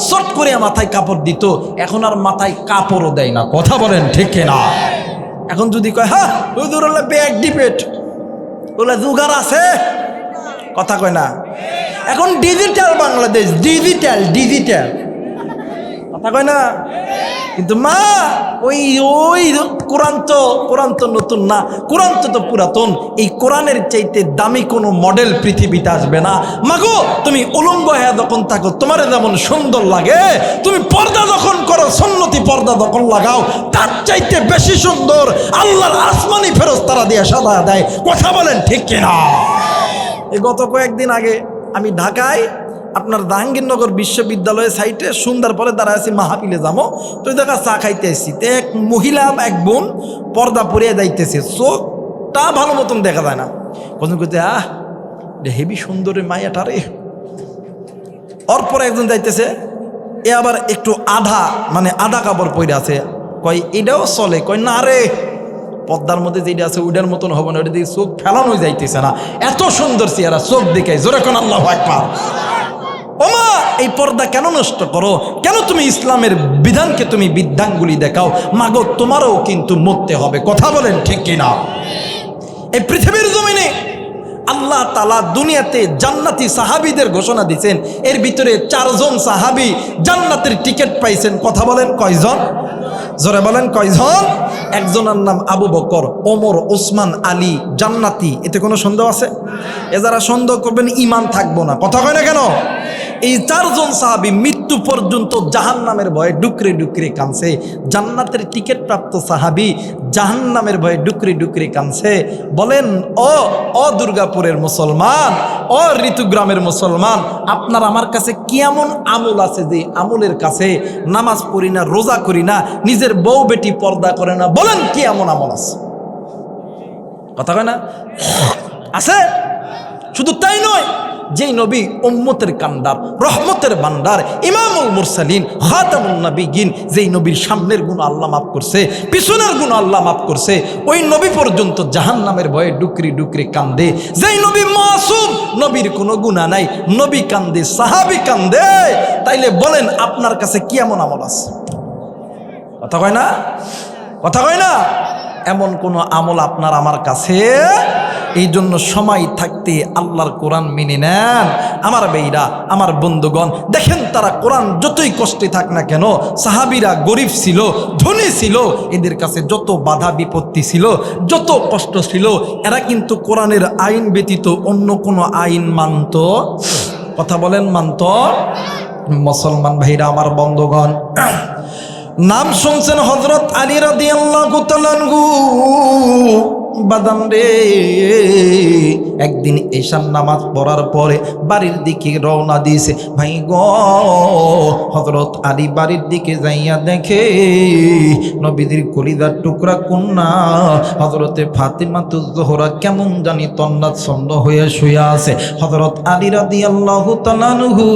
চট করে মাথায় কাপড় দিত। এখন আর মাথায় কাপড়ও দেয় না। কথা বলেন ঠিক না? এখন যদি কয় হ্যাঁ হুজুর ওলা ব্যাগ ডিবেট, ওলা জুগার আছে, কথা কয় না। এখন ডিজিটাল বাংলাদেশ, ডিজিটাল ডিজিটাল, কথা কয় না। কিন্তু মা ওই ওই কোরআন তো নতুন না, কোরআন তো পুরাতন। এই কোরআনের চাইতে দামি কোনো মডেল পৃথিবীতে আসবে না। মাগো তুমি উলঙ্গ হয়ে যখন থাকো তোমার যেমন সুন্দর লাগে, তুমি পর্দা যখন করো সুন্নতি পর্দা যখন লাগাও, তার চাইতে বেশি সুন্দর আল্লাহর আসমানি ফেরেশতারা দিয়ে সাদা দেয়। কথা বলেন ঠিক কিনা? এই গত কয়েকদিন আগে আমি ঢাকায় আপনার জাহাঙ্গীরনগর বিশ্ববিদ্যালয়ের সাইটে সুন্দর পরে দাঁড়ায় আছি, মাহাপিলে যাবো তো ওই জায়গা চা খাইতে আসছি। তো এক মহিলা এক বোন পর্দা পরিয়ে যাইতেছে, চোখটা ভালো মতন দেখা যায় না। কখন করতে হেভি সুন্দরী মায়াটা রে। ওর পরে একজন যাইতেছে, এ আবার একটু আধা কাপড় পরে আছে। কয় এটাও চলে? কয় না রে, পর্দার মধ্যে যেটা আছে ওইটার মতন হবে না, ওইটা দিয়ে চোখ ফেলানো যাইতেছে না, এত সুন্দর চেহারা, চোখ দেখে জোরে কোন আল্লাহু আকবার। ওমা এই পর্দা কেন নষ্ট করো? কেন তুমি ইসলামের বিধানকে তুমি বিধানগুলি দেখাও? মাগো তোমারও কিন্তু মরতে হবে। কথা বলেন ঠিক কিনা? এই পৃথিবীর জমিনে আল্লাহ তাআলা দুনিয়াতে জান্নাতি সাহাবীদের ঘোষণা দিয়েছেন, এর ভিতরে 4 জন সাহাবী জান্নাতের টিকিট পাইছেন। কথা বলেন কয়জন? জোরে বলেন কয়জন? একজনের নাম আবু বকর, ওমর, ওসমান, আলী, জান্নাতি। এতে কোনো সন্দেহ আছে? এ যারা সন্দেহ করবেন ইমান থাকবো না। কথা কয় না কেন? এই 4 জন সাহাবী মৃত্যু পর্যন্ত জাহান্নামের ভয়ে ডুকরে ডুকরে কাঁদছে। জান্নাতের টিকিট প্রাপ্ত সাহাবী জাহান্নামের ভয়ে ডুকরে ডুকরে কাঁদছে। বলেন ও দুর্গাপুরের মুসলমান, ও ঋতুগ্রামের মুসলমান, আপনার আমার কাছে কি এমন আমল আছে যে আমলের কাছে নামাজ পড়ি না, রোজা করি না, নিজের বউ বেটি পর্দা করে না? বলেন কি এমন আমল আছে? কথা কয় না? আছে। শুধু তাই নয়, যেই নবী উম্মতের কান্ডার, রহমতের ভান্ডার, ইমামুল মুরসালিন, খাতামুন নবিয়্যিন, যেই নবীর সামনের গুনাহ আল্লাহ মাফ করছে, পিছনের গুনাহ আল্লাহ মাফ করছে, ওই নবী পর্যন্ত জাহান্নামের ভয়ে ডুকরি ডুকরি কান্দে। যেই নবী মাসুম, নবীর কোনো গুনাহ নাই, নবী কান্দে, সাহাবী কান্দে। তাইলে বলেন আপনার কাছে কি এমন আমল আছে? কথা কয় না? কথা কয় না? এমন কোনো আমল আপনার আমার কাছে? এই জন্য সময় থাকতে আল্লাহর কোরআন মেনে নেন। আমার ভাইরা, আমার বন্ধুগণ, দেখেন তারা কোরআন যতই কষ্টে থাক না কেন, সাহাবীরা গরিব ছিল, ধনী ছিল, এদের কাছে যত বাধা বিপত্তি ছিল, যত কষ্ট ছিল, এরা কিন্তু কোরআনের আইন ব্যতীত অন্য কোনো আইন মানত। কথা বলেন মানত? মুসলমান ভাইরা, আমার বন্ধুগণ, নাম শুনছেন হযরত আলী রাদিয়াল্লাহু তাআলা আনহু। বাদাম রে, একদিন এশার নামাজ পড়ার পরে বাড়ির দিকে রওনা দিয়েছে। ভাই গো, হযরত আলী বাড়ির দিকে যাইয়া দেখে নবীদের কলিজার টুকরা কন্যা হযরতে ফাতেমাতুজ জোহরা কেমন জানি তন্নাচ্ছন্ন হয়ে শুয়ে আছে। হযরত আলী রাদিয়াল্লাহু তাআলা আনহু,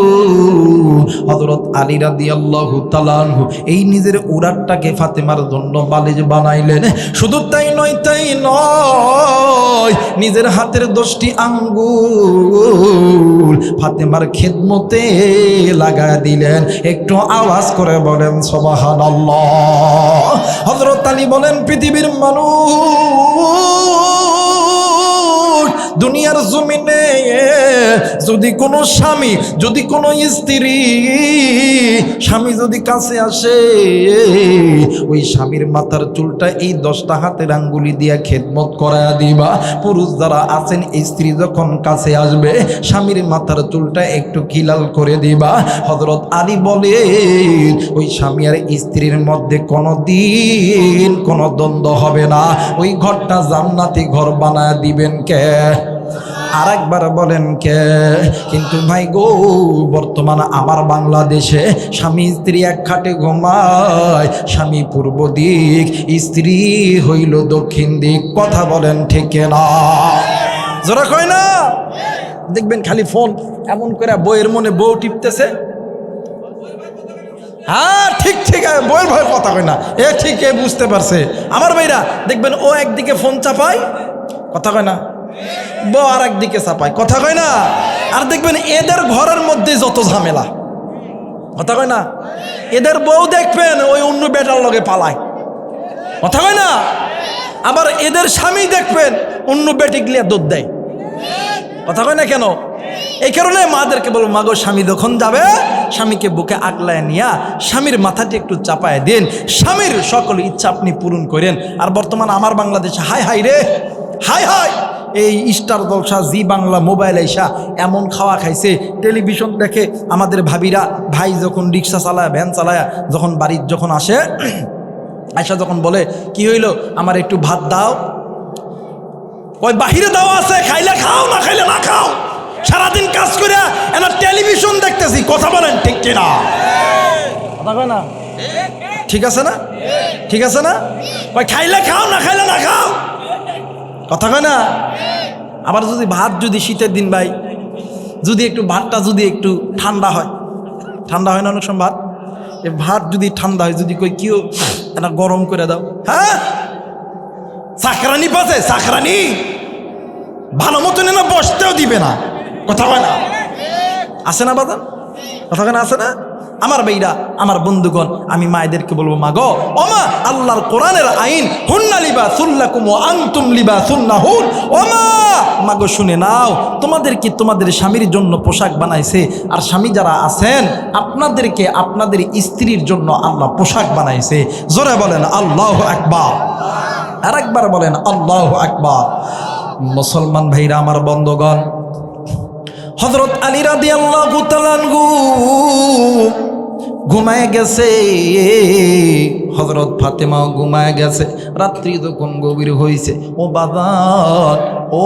হযরত আলী রাদিয়াল্লাহু তাআলা আনহু এই নিজের উরাতটাকে ফাতেমার জন্য বালিশ বানাইলেন। শুধু তাই নয়, নিজের হাতের 10টি আঙ্গুল ফাতেমার খেদমতে লাগায় দিলেন। একটু আওয়াজ করে বলেন সুবহানাল্লাহ। হযরত আলী বলেন, পৃথিবীর মানুষ, দুনিয়ার জমিনে যদি কোনো স্বামী, যদি কোনো স্বামী যদি কাছে আসে, ওই স্বামীর মাথার চুলটা এই 10টা হাতের আঙ্গুলি দিয়া খেদমত করায়া দিবা। পুরুষ যারা আছেন, স্ত্রী যখন কাছে আসবে, স্বামীর মাথার চুলটা একটু খিলাল করে দিবা। হযরত আলী বলেন, ওই স্বামী আর স্ত্রীর মধ্যে কোনোদিন কোনো দ্বন্দ্ব হবে না। ওই ঘরটা জান্নাতি ঘর বানায় দিবেন কে? আর একবার বলেন কে? কিন্তু ভাই গো, বর্তমান আমার বাংলাদেশে স্বামী স্ত্রী এক খাটে ঘুমায়, স্বামী পূর্ব দিক, স্ত্রী হইল দক্ষিণ দিক। কথা বলেন ঠিক না? যারা কয় না, দেখবেন খালি ফোন এমন করে বইয়ের মনে বউ টিপতেছে, হ্যাঁ ঠিক ঠিক, বইয়ের ভয়ের কথা কয় না, এ ঠিক, এ বুঝতে পারছে। আমার ভাইরা দেখবেন ও একদিকে ফোন চাপায়, কথা কয় না, বউ আর একদিকে চাপায়, কথা কয় না। আর দেখবেন এদের ঘরের মধ্যে যত ঝামেলা, কথা কয় না। এদের বউ দেখবেন ওই অন্য বেটার লগে পালায়, কথা কয় না। আবার এদের স্বামী দেখবেন অন্য বেটি গিয়ে দুধ দেয়, কথা কয় না কেন। এই কারণে মাদেরকে বলবো, মাগো স্বামী যখন যাবে স্বামীকে বুকে আগলায় নিয়া স্বামীর মাথাটি একটু চাপায় দিন, স্বামীর সকল ইচ্ছা আপনি পূরণ করেন। আর বর্তমান আমার বাংলাদেশে হাই হাই রে, হাই হাই, এই স্টার জলসা, জি বাংলা, মোবাইল আইসা এমন খাওয়া খাইছে, টেলিভিশন দেখে আমাদের ভাবিরা, ভাই যখন রিক্সা চালায়, ভ্যান চালায়, যখন বাড়ির যখন আসে, আয়সা যখন বলে কি হইল, আমার একটু ভাত দাও, ওই বাহিরে দাও আছে, খাইলে খাও, না খাইলে না খাও। সারাদিন কাজ করে এনা টেলিভিশন দেখতেছি, কথা বলেন ঠিক কিনা, কথা কয় না, ঠিক আছে না, ঠিক আছে না। ওই খাইলে খাও, না খাইলে না খাও, কথা কয় না। আবার যদি ভাত, যদি শীতের দিন ভাই, যদি একটু ভাতটা যদি একটু ঠান্ডা হয়, ঠান্ডা হয় না অনেক সময় ভাত, এই ভাত যদি ঠান্ডা হয়, যদি কই কেউ এটা গরম করে দাও, হ্যাঁ চাকরানি পাচ্ছে, চাকরানি ভালো মতন না বসতেও দিবে না, কথা কয় না, আসে না বাদান, কথা কয় না, আসে না। আমার ভাইরা, আমার বন্ধুগণ, আমি মায়েদেরকে বলবো, মা গো, ও মা, আল্লাহর কোরআনের আইন, হুন্না লিবাসুল লাকুম ওয়া আনতুম লিবাসুন লাহুন, ও মা, মা গো শুনে নাও, তোমাদেরকে তোমাদের স্বামীর জন্য পোশাক বানাইছে, আর স্বামী যারা আছেন আপনাদেরকে আপনাদের স্ত্রীর জন্য আল্লাহ পোশাক বানাইছে। জোরে বলেন আল্লাহু আকবার, আর একবার বলেন আল্লাহু আকবার। মুসলমান ভাইরা, আমার বন্ধুগণ, হযরত আলী রাদিয়াল্লাহু তাআলা আনহু ঘুমায় গেছে, হযরত ফাতেমাও ঘুমায় গেছে। রাত্রি যখন গভীর হয়েছে, ও বাজার, ও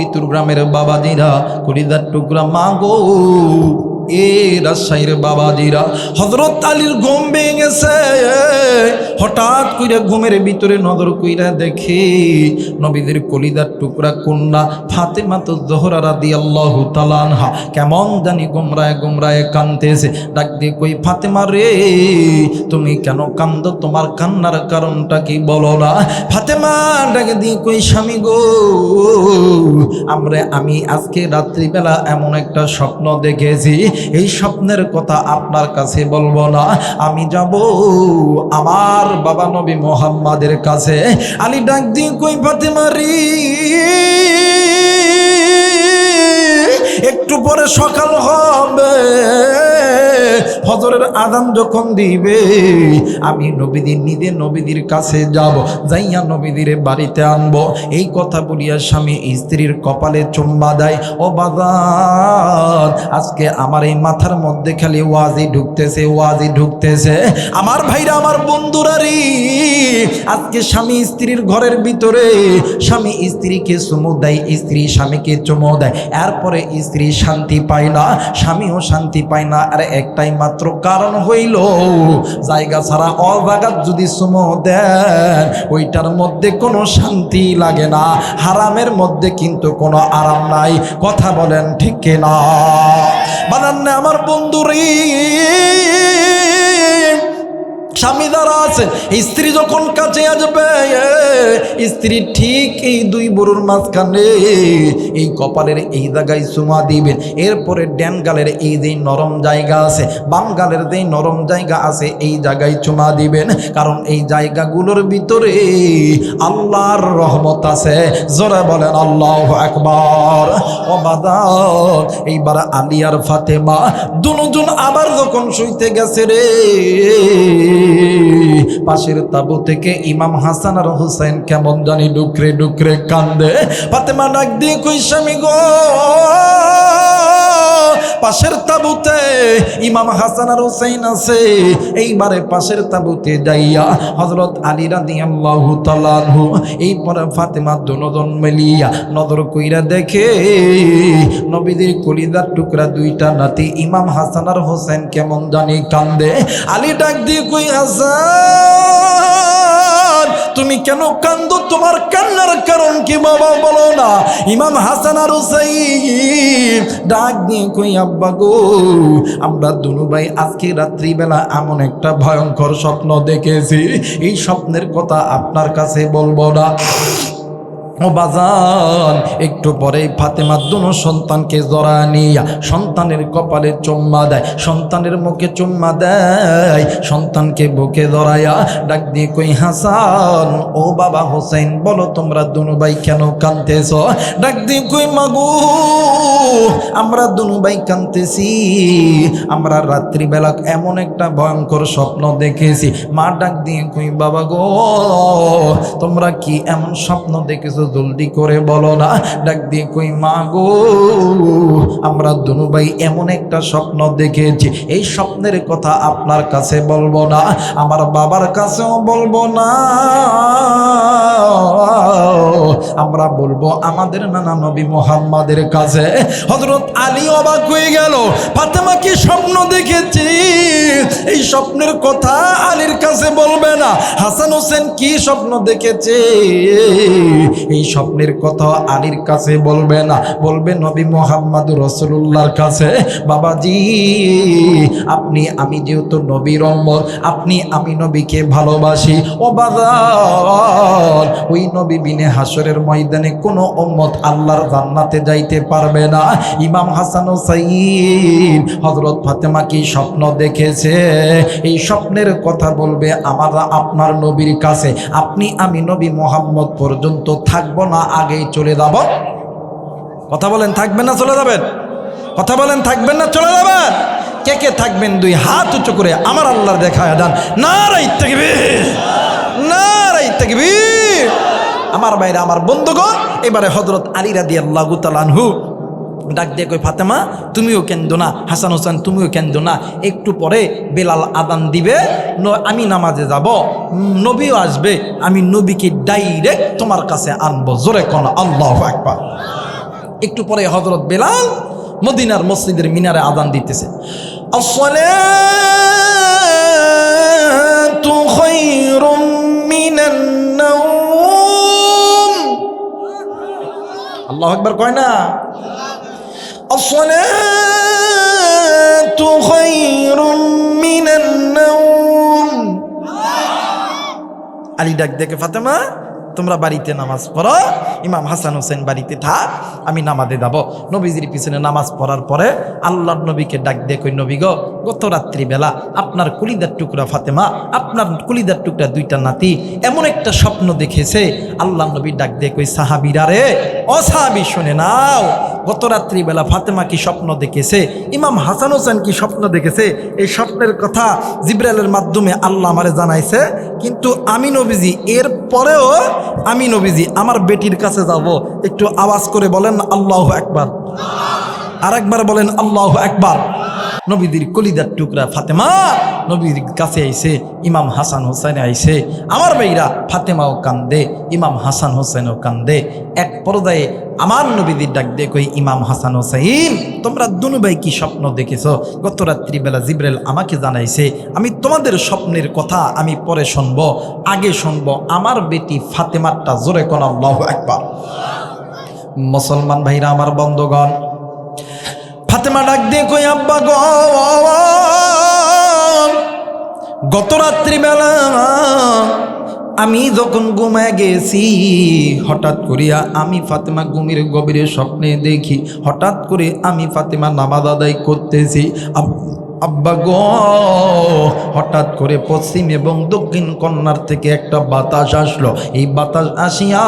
ঋতুর গ্রামের বাবাজিরা, কলিজার টুকরা মা গো, এ রাজশাহীর বাবাজিরা, হযরত আলীর ঘুম ভেঙে গেছে। হঠাৎ কইরা ঘুমের ভিতরে নজর কইরা দেখে নবীদের কলিজার টুকরা কন্যা ফাতেমা তো জোহরা রাদিয়াল্লাহু তাআলা আনহা কেমন জানি গোমরায় গোমরায় কাঁদতেছে। ডাক দিয়ে কই, ফাতেমা রে, তুমি কেন কান্দো? তোমার কান্নার কারণটা কি বলো না? ফাতেমা ডাক দিয়ে কই, স্বামী গো, আমি আজকে রাত্রিবেলা এমন একটা স্বপ্ন দেখেছি, এই স্বপ্নের কথা আপনার কাছে বলবো না, আমি যাব আমার বাবা নবী মুহাম্মাদের কাছে। আলী ডাক দিয়ে কই, ফাতেমা রে, একটু পরে সকাল হবে, ফজরের আযান যখন দিবে আমি নবীদের কাছে যাব, যাইয়া নবীদের বাড়িতে আনবো। এই কথা বলিয়া স্বামী স্ত্রীর কপালে চুম্বা দেয়। ও বাজার, আজকে আমার এই মাথার মধ্যে খালি ওয়াজি ঢুকতেছে। আমার ভাইরা, আমার বন্ধুরা রে, আজকে স্বামী স্ত্রীর ঘরের ভিতরে স্বামী স্ত্রীকে চুমু দেয়, স্ত্রী স্বামীকে চুমু দেয়, এরপরে স্ত্রী শান্তি পায় না, স্বামীও শান্তি পায় না। আর একটাই মাত্র কারণ হইল, জায়গা ছাড়া অজায়গা যদি চুমু দেন, ওইটার মধ্যে কোনো শান্তি লাগে না, হারামের মধ্যে কিন্তু কোনো আরাম নাই, কথা বলেন ঠিক কিনা? বানান না আমার বন্ধুরে, স্বামী যারা আছে, স্ত্রী যখন কাছে আসবে, স্ত্রী ঠিক এই দুই বুড়োর মাঝখানে এই কপালের এই জায়গায় চুমা দিবেন। এরপরে ডান গালের এই যে নরম জায়গা আছে, বাম গালের যে নরম জায়গা আছে, এই জায়গায় চুমা দিবেন, কারণ এই জায়গাগুলোর ভিতরে আল্লাহর রহমত আছে। জোরে বলেন আল্লাহু আকবার। ও বাদার, এইবার আলী আর ফাতেমা দুজন আবার যখন শুইতে গেছে রে, পাশের তাবু থেকে ইমাম হাসান আর হুসাইন কেমন জানি ডুকরে ডুকরে কান্দে। ফাতেমা ডাক দিয়ে কই, স্বামী গো, পাশের তাবুতে ইমাম হাসান আর হুসাইন আছে, এইবারে পাশের তাবুতে যাইয়া হযরত আলী রাদিয়াল্লাহু তাআলা আনহু এইপরে ফাতেমা দুজন মিলিয়া নজর কইরা দেখে নবীদের কলিজার টুকরা দুইটা নাতি ইমাম হাসান আর হুসাইন কেমন জানি কান্দে। আলী ডাক দিয়ে কই, হাসান তুমি তুমি কেন কান্দো? তোমার কান্নার কারণ কি বাবা বলো না? ইমাম হাসান আর হুসাইন ডাক দিয়ে কই আব্বা গো, আমরা দুনু ভাই আজকে রাত্রিবেলা এমন একটা ভয়ঙ্কর স্বপ্ন দেখেছি, এই স্বপ্নের কথা আপনার কাছে বলবো না। ও বাজান, একটু পরে ফাতেমা দুনো সন্তানকে জড়া নিয়া সন্তানের কপালে চুম্মা দেয়, সন্তানের মুখে চুম্মা দেয়, সন্তানকে বুকে জড়াইয়া ডাক দিয়ে কই হাসান ও বাবা হোসেন, বলো তোমরা দুনু ভাই কেন কাঁদতেছ? ডাক দিয়ে কই মাগো, আমরা দুনু ভাই কাঁদতেছি, আমরা রাত্রিবেলা এমন একটা ভয়ঙ্কর স্বপ্ন দেখেছি। মা ডাক দিয়ে কই বাবা গো, তোমরা কি এমন স্বপ্ন দেখেছো? জলদি করে বলো না। ডাক দিয়ে কই মা গো, আমরা দুনু ভাই এমন একটা স্বপ্ন দেখেছি, এই স্বপ্নের কথা আপনার কাছে বলবো না, আমার বাবার কাছেও বলবো না, আমরা বলবো আমাদের নানা নবী মুহাম্মাদের কাছে। হযরত আলী অবাক হয়ে গেল, ফাতেমা কি স্বপ্ন দেখেছি, এই স্বপ্নের কথা আলীর কাছে বলবে না। হাসান হোসেন কি স্বপ্ন দেখেছে, এই স্বপ্নের কথা আলীর কাছে বলবে না, বলবে নবী মুহাম্মদ রাসূলুল্লাহর কাছে। বাবাজি, আপনি আমি যেহেতু নবীর উম্মত, আপনি আমি নবীকে ভালোবাসি। ও বাজার, ওই নবী বিনে হাসরের ময়দানে কোনো উম্মত আল্লাহর জান্নাতে যাইতে পারবে না। ইমাম হাসান হুসাইন হযরত ফাতেমা কি স্বপ্ন দেখেছে, এই স্বপ্নের কথা বলবে আমার আপনার নবীর কাছে। আপনি আমি নবী মুহাম্মদ পর্যন্ত থাকবো না, আগেই চলে যাব। কথা বলেন, থাকবেন না চলে যাবেন? কথা বলেন, থাকবেন না চলে যাবেন? কে কে থাকবেন? দুই হাত উঁচু করে আমার আল্লাহর দেখায় দেন। নারায়ে তাকবীর, নারায়ে তাকবীর। আমার ভাইরা, আমার বন্ধুগণ, এবারে হযরত আলী রাদিয়াল্লাহু তাআলা আনহু ডাক দিয়ে কই ফাতেমা তুমিও কেন্দো না, হাসান হোসেন তুমিও কেন্দো না, একটু পরে বেলাল আদান দিবে, আমি নামাজে যাব, নবীও আসবে, আমি নবীকে ডাইরেক্ট তোমার কাছে আনবো। জোরে কোন আল্লাহু আকবার। একটু পরে হযরত বেলাল মদিনার মসজিদের মিনারে আযান দিতেছে, আসসালাতু খায়রুম মিনান নাওম। আল্লাহু আকবার কয় না? আসসালাতু খায়রুম মিনান নাওম। আলী ডাক দেখে ফাতেমা তোমরা বাড়িতে নামাজ পড়ো, ইমাম হাসান হোসেন বাড়িতে থাক, আমি নামাজে যাব। নবীজির পিছনে নামাজ পড়ার পরে আল্লাহর নবীকে ডাক দিয়ে কই নবী গো, গত রাত্রিবেলা আপনার কলিদার টুকরা ফাতেমা, আপনার কলিদার টুকরা দুইটা নাতি এমন একটা স্বপ্ন দেখেছে। আল্লাহ নবী ডাক দিয়ে কই সাহাবীরা রে, ও সাহাবী শুনে নাও, গত রাত্রিবেলা ফাতেমা কি স্বপ্ন দেখেছে, ইমাম হাসান হোসেন কি স্বপ্ন দেখেছে, এই স্বপ্নের কথা জিবরাইলের মাধ্যমে আল্লাহ আমারে জানাইছে। কিন্তু আমি নবীজি এর পরেও আমি নবীজি আমার বেটির কাছে যাব। একটু আওয়াজ করে বলেন আল্লাহু আকবার, আর একবার বলেন আল্লাহু আকবার। নবীদের কলিদার টুকরা ফাতেমা নবীর কাছে আইছে, ইমাম হাসান হোসেন আইছে। আমার ভাইরা, ফাতেমাও কান্দে, ইমাম হাসান হোসেনও কান্দে। এক পর্যায়ে আমার নবীদের ডাক দিয়ে কই ইমাম হাসান হোসেন তোমরা দুনু ভাই কি স্বপ্ন দেখেছো? গত রাত্রিবেলা জিবরাইল আমাকে জানাইছে, আমি তোমাদের স্বপ্নের কথা আমি পরে শুনবো, আগে শুনবো আমার বেটি ফাতেমারটা। জোরে কোন আল্লাহু আকবার। মুসলমান ভাইরা, আমার বন্ধুগণ, ফাতেমা ডাক দিয়ে কই আব্বা গো, গত রাত্রিবেলা আমি যখন ঘুমায় গেছি, হঠাৎ করিয়া আমি ফাতেমা ঘুমের গভীরে স্বপ্নে দেখি, হঠাৎ করে আমি ফাতেমা নামাজ আদায় করতেছি। আব্বা গো, হঠাৎ করে পশ্চিম এবং দক্ষিণ কর্নার থেকে একটা বাতাস আসলো। এই বাতাস আসিয়া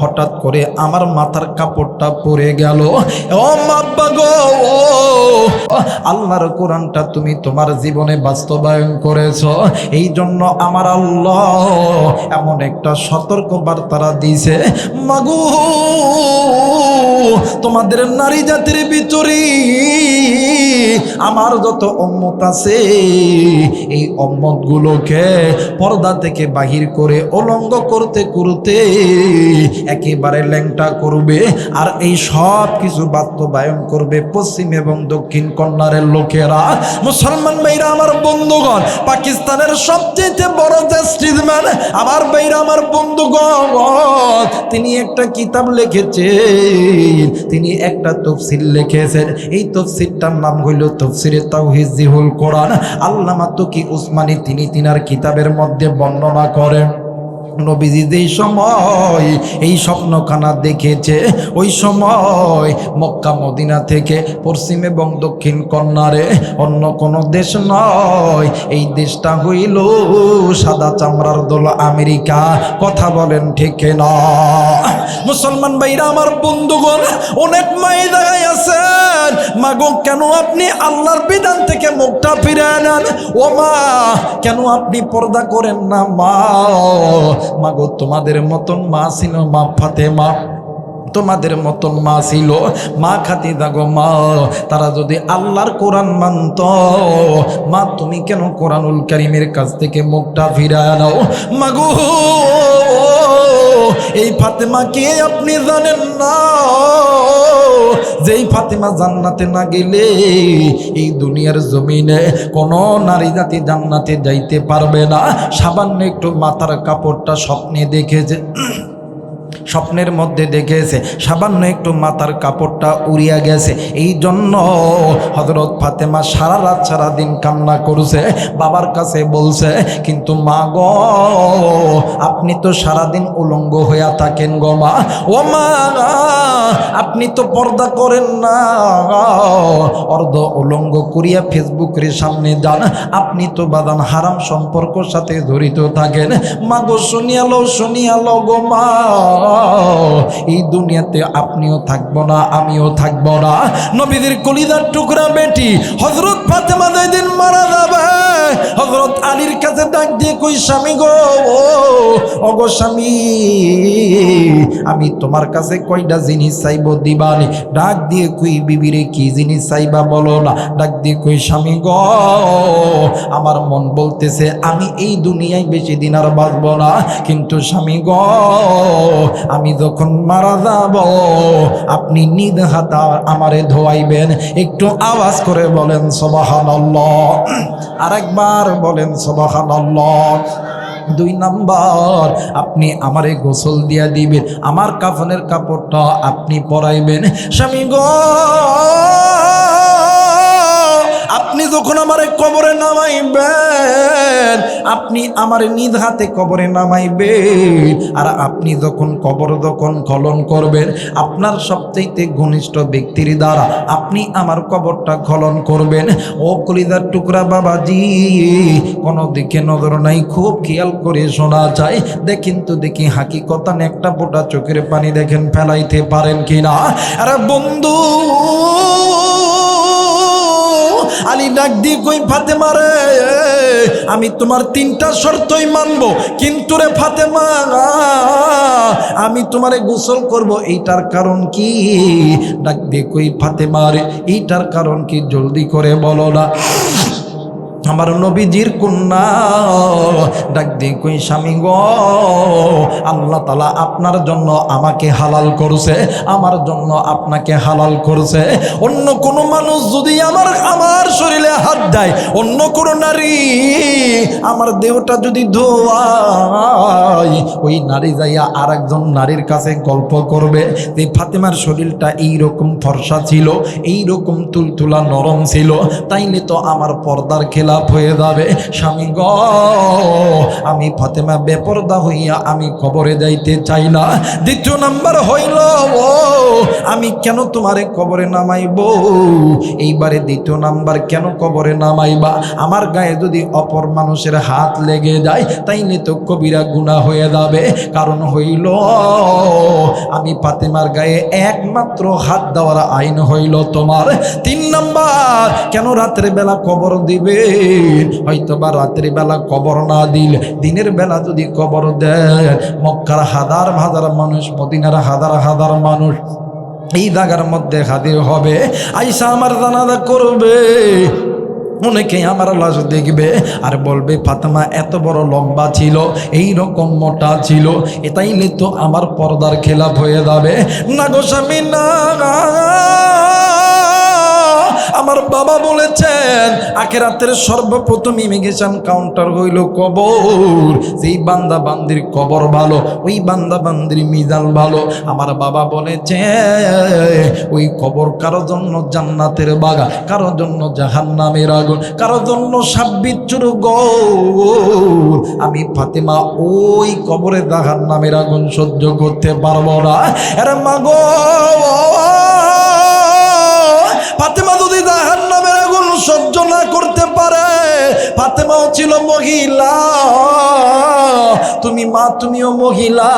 হঠাৎ করে আমার মাথার কাপড়টা পরে গেল। ও আব্বা গো, আল্লাহর কোরআনটা তুমি তোমার জীবনে বাস্তবায়ন করেছ, এই জন্য আমার আল্লাহ এমন একটা সতর্ক বার্তা দিয়েছে, মাগো তোমাদের নারী জাতির ভিতরে আমার যত উম্মত আছে এই উম্মতগুলোকে পর্দা থেকে বাহির করে উলঙ্গ করতে করতে একেবারে ল্যাংটা করবে। আর এই সব কিছু বাস্তবায়ন করবে পশ্চিম এবং দক্ষিণ কর্নারের লোকেরা। মুসলমান ভাইরা আমার বন্ধুগণ, পাকিস্তানের সবচেয়ে বড় জাস্টিসম্যান আমার ভাইরা আমার বন্ধুগণ, তিনি একটা কিতাব লিখেছেন, তিনি একটা তফসির লিখেছেন। এই তফসিরটার নাম হইল তফসিরে তাওহিজুল কোরআন। আল্লামা তকি উসমানী তিনি তিনার কিতাবের মধ্যে বর্ণনা করেন নবীজি যেই সময় এই স্বপ্নখানা দেখেছে ওই সময় মক্কা মদিনা থেকে পশ্চিম এবং দক্ষিণ কর্নারে অন্য কোনো দেশ নয়, এই দেশটা হইল সাদা চামড়ার দল আমেরিকা। কথা বলেন ঠিক না? মুসলমান ভাইরা আমার বন্ধুগণ, অনেক মাই জায়গায় আছেন, মাগো কেন আপনি আল্লাহর বিধান থেকে মুখটা ফিরে নেন? ও মা, কেন আপনি পর্দা করেন না? মাগো তোমাদের মতন মা ছিল মা ফাতেমা, তোমাদের মতন মা ছিল মা খাদিজা গো মা, তারা যদি আল্লাহর কোরআন মানত, মা তুমি কেন কোরআনুল কারীমের কাছ থেকে মুখটা ফিরায় নাও? মাগো এই ফাতেমাকে আপনি জানেন না, যেই ফাতেমা জান্নাতে না গেলে এই দুনিয়ার জমিনে কোনো নারী জাতি জান্নাতে যাইতে পারবে না। সামান্য একটু মাথার কাপড়টা স্বপ্নে দেখেছে, স্বপ্নের মধ্যে দেখেছে সামান্য একটু মাথার কাপড়টা উড়িয়া গেছে, এই জন্য হযরত ফাতেমা সারা রাত সারা দিন কান্না করছে, বাবার কাছে বলছে, কিন্তু মা গো আপনি তো সারাদিন উলঙ্গ হইয়া থাকেন গো মা, ও মা আপনি তো পর্দা করেন না, অর্ধ উলঙ্গ করিয়া ফেসবুকের সামনে যান, আপনি তো বাদান হারাম সম্পর্কর সাথে জড়িত থাকেন। মা গো শুনিয়ালো গো মা, এই দুনিয়াতে আপনিও থাকবো না আমিও থাকবো না। নবীদের কলিজার টুকরা বেটি হযরত ফাতেমা যেদিন মারা যাবে, হযরত আলীর কাছে ডাক দিয়ে কই, স্বামী গো, ও গো স্বামী, আমি তোমার কাছে কয়টা জিনিস চাইবো দিবানি? ডাক দিয়ে কই, বিবিরে কি জিনিস চাইবা বলো না? ডাক দিয়ে কই, স্বামী গো আমার মন বলতেছে আমি এই দুনিয়ায় বেশি দিন আর বাঁচবো না, কিন্তু স্বামী গো আমি যখন মারা যাব আপনি নিজ হাতে আমারে ধোয়াইবেন। একটু আওয়াজ করে বলেন সুবহানাল্লাহ, আরেকবার বলেন সুবহানাল্লাহ। 2 নাম্বার, আপনি আমারে গোসল দিয়া দিবেন, আমার কাফনের কাপড়টা আপনি পরাইবেন। স্বামী গো আপনি যখন আমারে কবরে নামাইবেন, আপনি আমারে নিজ হাতে কবরে নামাইবেন, আর আপনি যখন কবর খনন করবেন আপনার সবচেয়ে ঘনিষ্ঠ ব্যক্তির দ্বারা আপনি আমার কবরটা খনন করবেন। ও কলিজার টুকরা বাবাজি, কোনো দিকে নজর নাই, খুব খেয়াল করে শোনা যায়। দেখেন তো দেখি হাকিকতান একটা ফোঁটা চোখের পানি দেখেন ফেলাইতে পারেন কিনা? আরে বন্ধু আলী ডাক দিয়ে কই, ফাতেমা রে আমি তোমার 3টা শর্তই মানবো, কিন্তু রে ফাতেমা আমি তোমারে গোসল করব, এইটার কারণ কি? ডাক দিয়ে কই, ফাতেমা রে এইটার কারণ কি জলদি করে বলো না। আমার নবীজির কন্যা ডাক দিয়ে কই, স্বামী গো আল্লাহ তাআলা আপনার জন্য আমাকে হালাল করছে, আমার জন্য আপনাকে হালাল করছে। অন্য কোনো মানুষ যদি আমার শরীরে হাত দেয়, অন্য কোনো নারী আমার দেহটা যদি ধোয়, ওই নারী যাইয়া আর একজন নারীর কাছে গল্প করবে যে ফাতেমার শরীরটা এইরকম ফর্সা ছিল, এইরকম তুলতুলা নরম ছিল, তাইলে তো আমার পর্দার খেলা হয়ে যাবে। স্বামী গো আমি ফাতেমা বেপরদা হইয়া আমি কবরে যাইতে চাই না। 2 নাম্বার হইল, আমি কেন তোমারে কবরে নামাইব? এইবারে 2 নাম্বার, কেন কবরে নামাইবা? আমার গায়ে যদি অপর মানুষের হাত লেগে যায় তাইলে তো কবিরা গুনাহ হয়ে যাবে। কারণ হইল আমি ফাতেমার গায়ে একমাত্র হাত দেওয়ার আইন হইল তোমার। 3 নাম্বার, কেন রাতের বেলা কবর দিবে? হয়তোবা রাতের বেলা কবর না দিলে দিনের বেলা যদি কবর দেয়, মক্কার হাজার হাজার মানুষ, মদিনার হাজার হাজার মানুষ এই জায়গার মধ্যে হাজির হবে, আইসা আমার জানাজা করবে। অনেকেই আমার লাশ দেখবে আর বলবে ফাতেমা এত বড় লম্বা ছিল, এই রকম মোটা ছিল, এটাইলে তো আমার পর্দার খেলাফ হয়ে যাবে। না গো স্বামী না, আমার বাবা বলেছেন আখিরাতের সর্বপ্রথম ইমিগ্রেশন কাউন্টার হইল কবর। যেই বান্দা বান্দির কবর ভালো, ওই বান্দা বান্দির মিজান ভালো। আমার বাবা বলেছে ওই কবর কারো জন্য জান্নাতের বাগান, কারো জন্য জাহান্নামের আগুন, কারো জন্য সাব্বিচ্ছুর গোল। আমি ফাতেমা ওই কবরে জাহান্নামের আগুন সহ্য করতে পারবো না। আরে মাগো, ফাতেমা যদি জাহান্নামের আগুন সহ্য না করতে পারে, ফাতেমাও ছিল মহিলা, তুমি মা, তুমিও মহিলা,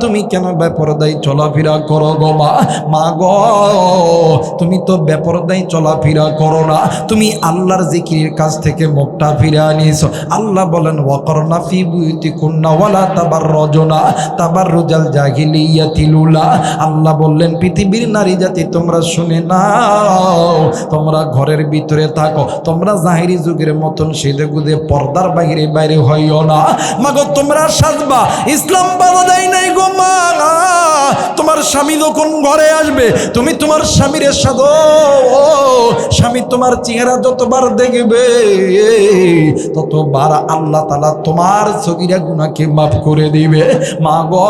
তুমি কেন বেপরদাই চলাফেরা করো গো মা? মা গো, তুমি তো বেপরদাই চলাফেরা করো না, তুমি আল্লাহর জিকিরের কাছ থেকে মুখটা ফিরে আনিস। আল্লাহ বলেন ওয়াকরনা ফি বুয়ুতিকুন্না ওয়ালা তাবাররুজনা তাবাররুজাল জাহিলিয়াতিল উলা। আল্লাহ বললেন পৃথিবীর নারী জাতি তোমরা শুনে নাও, তোমরা ঘরের ভিতরে থাকো, তোমরা জাহিরি যুগের মতন সেদে গুদে পর্দার বাইরে বাইরে হইও না। মাগো তোমরা সাজবা, ইসলাম বাধা দেয় নাই গো মা। তোমার স্বামী যখন ঘরে আসবে তুমি তোমার স্বামীর সাজো, স্বামী তোমার চেহারা যতবার দেখবে ততবার আল্লাহ তাআলা তোমার সগীরা গুনাহকে মাফ করে দিবে। মা গো,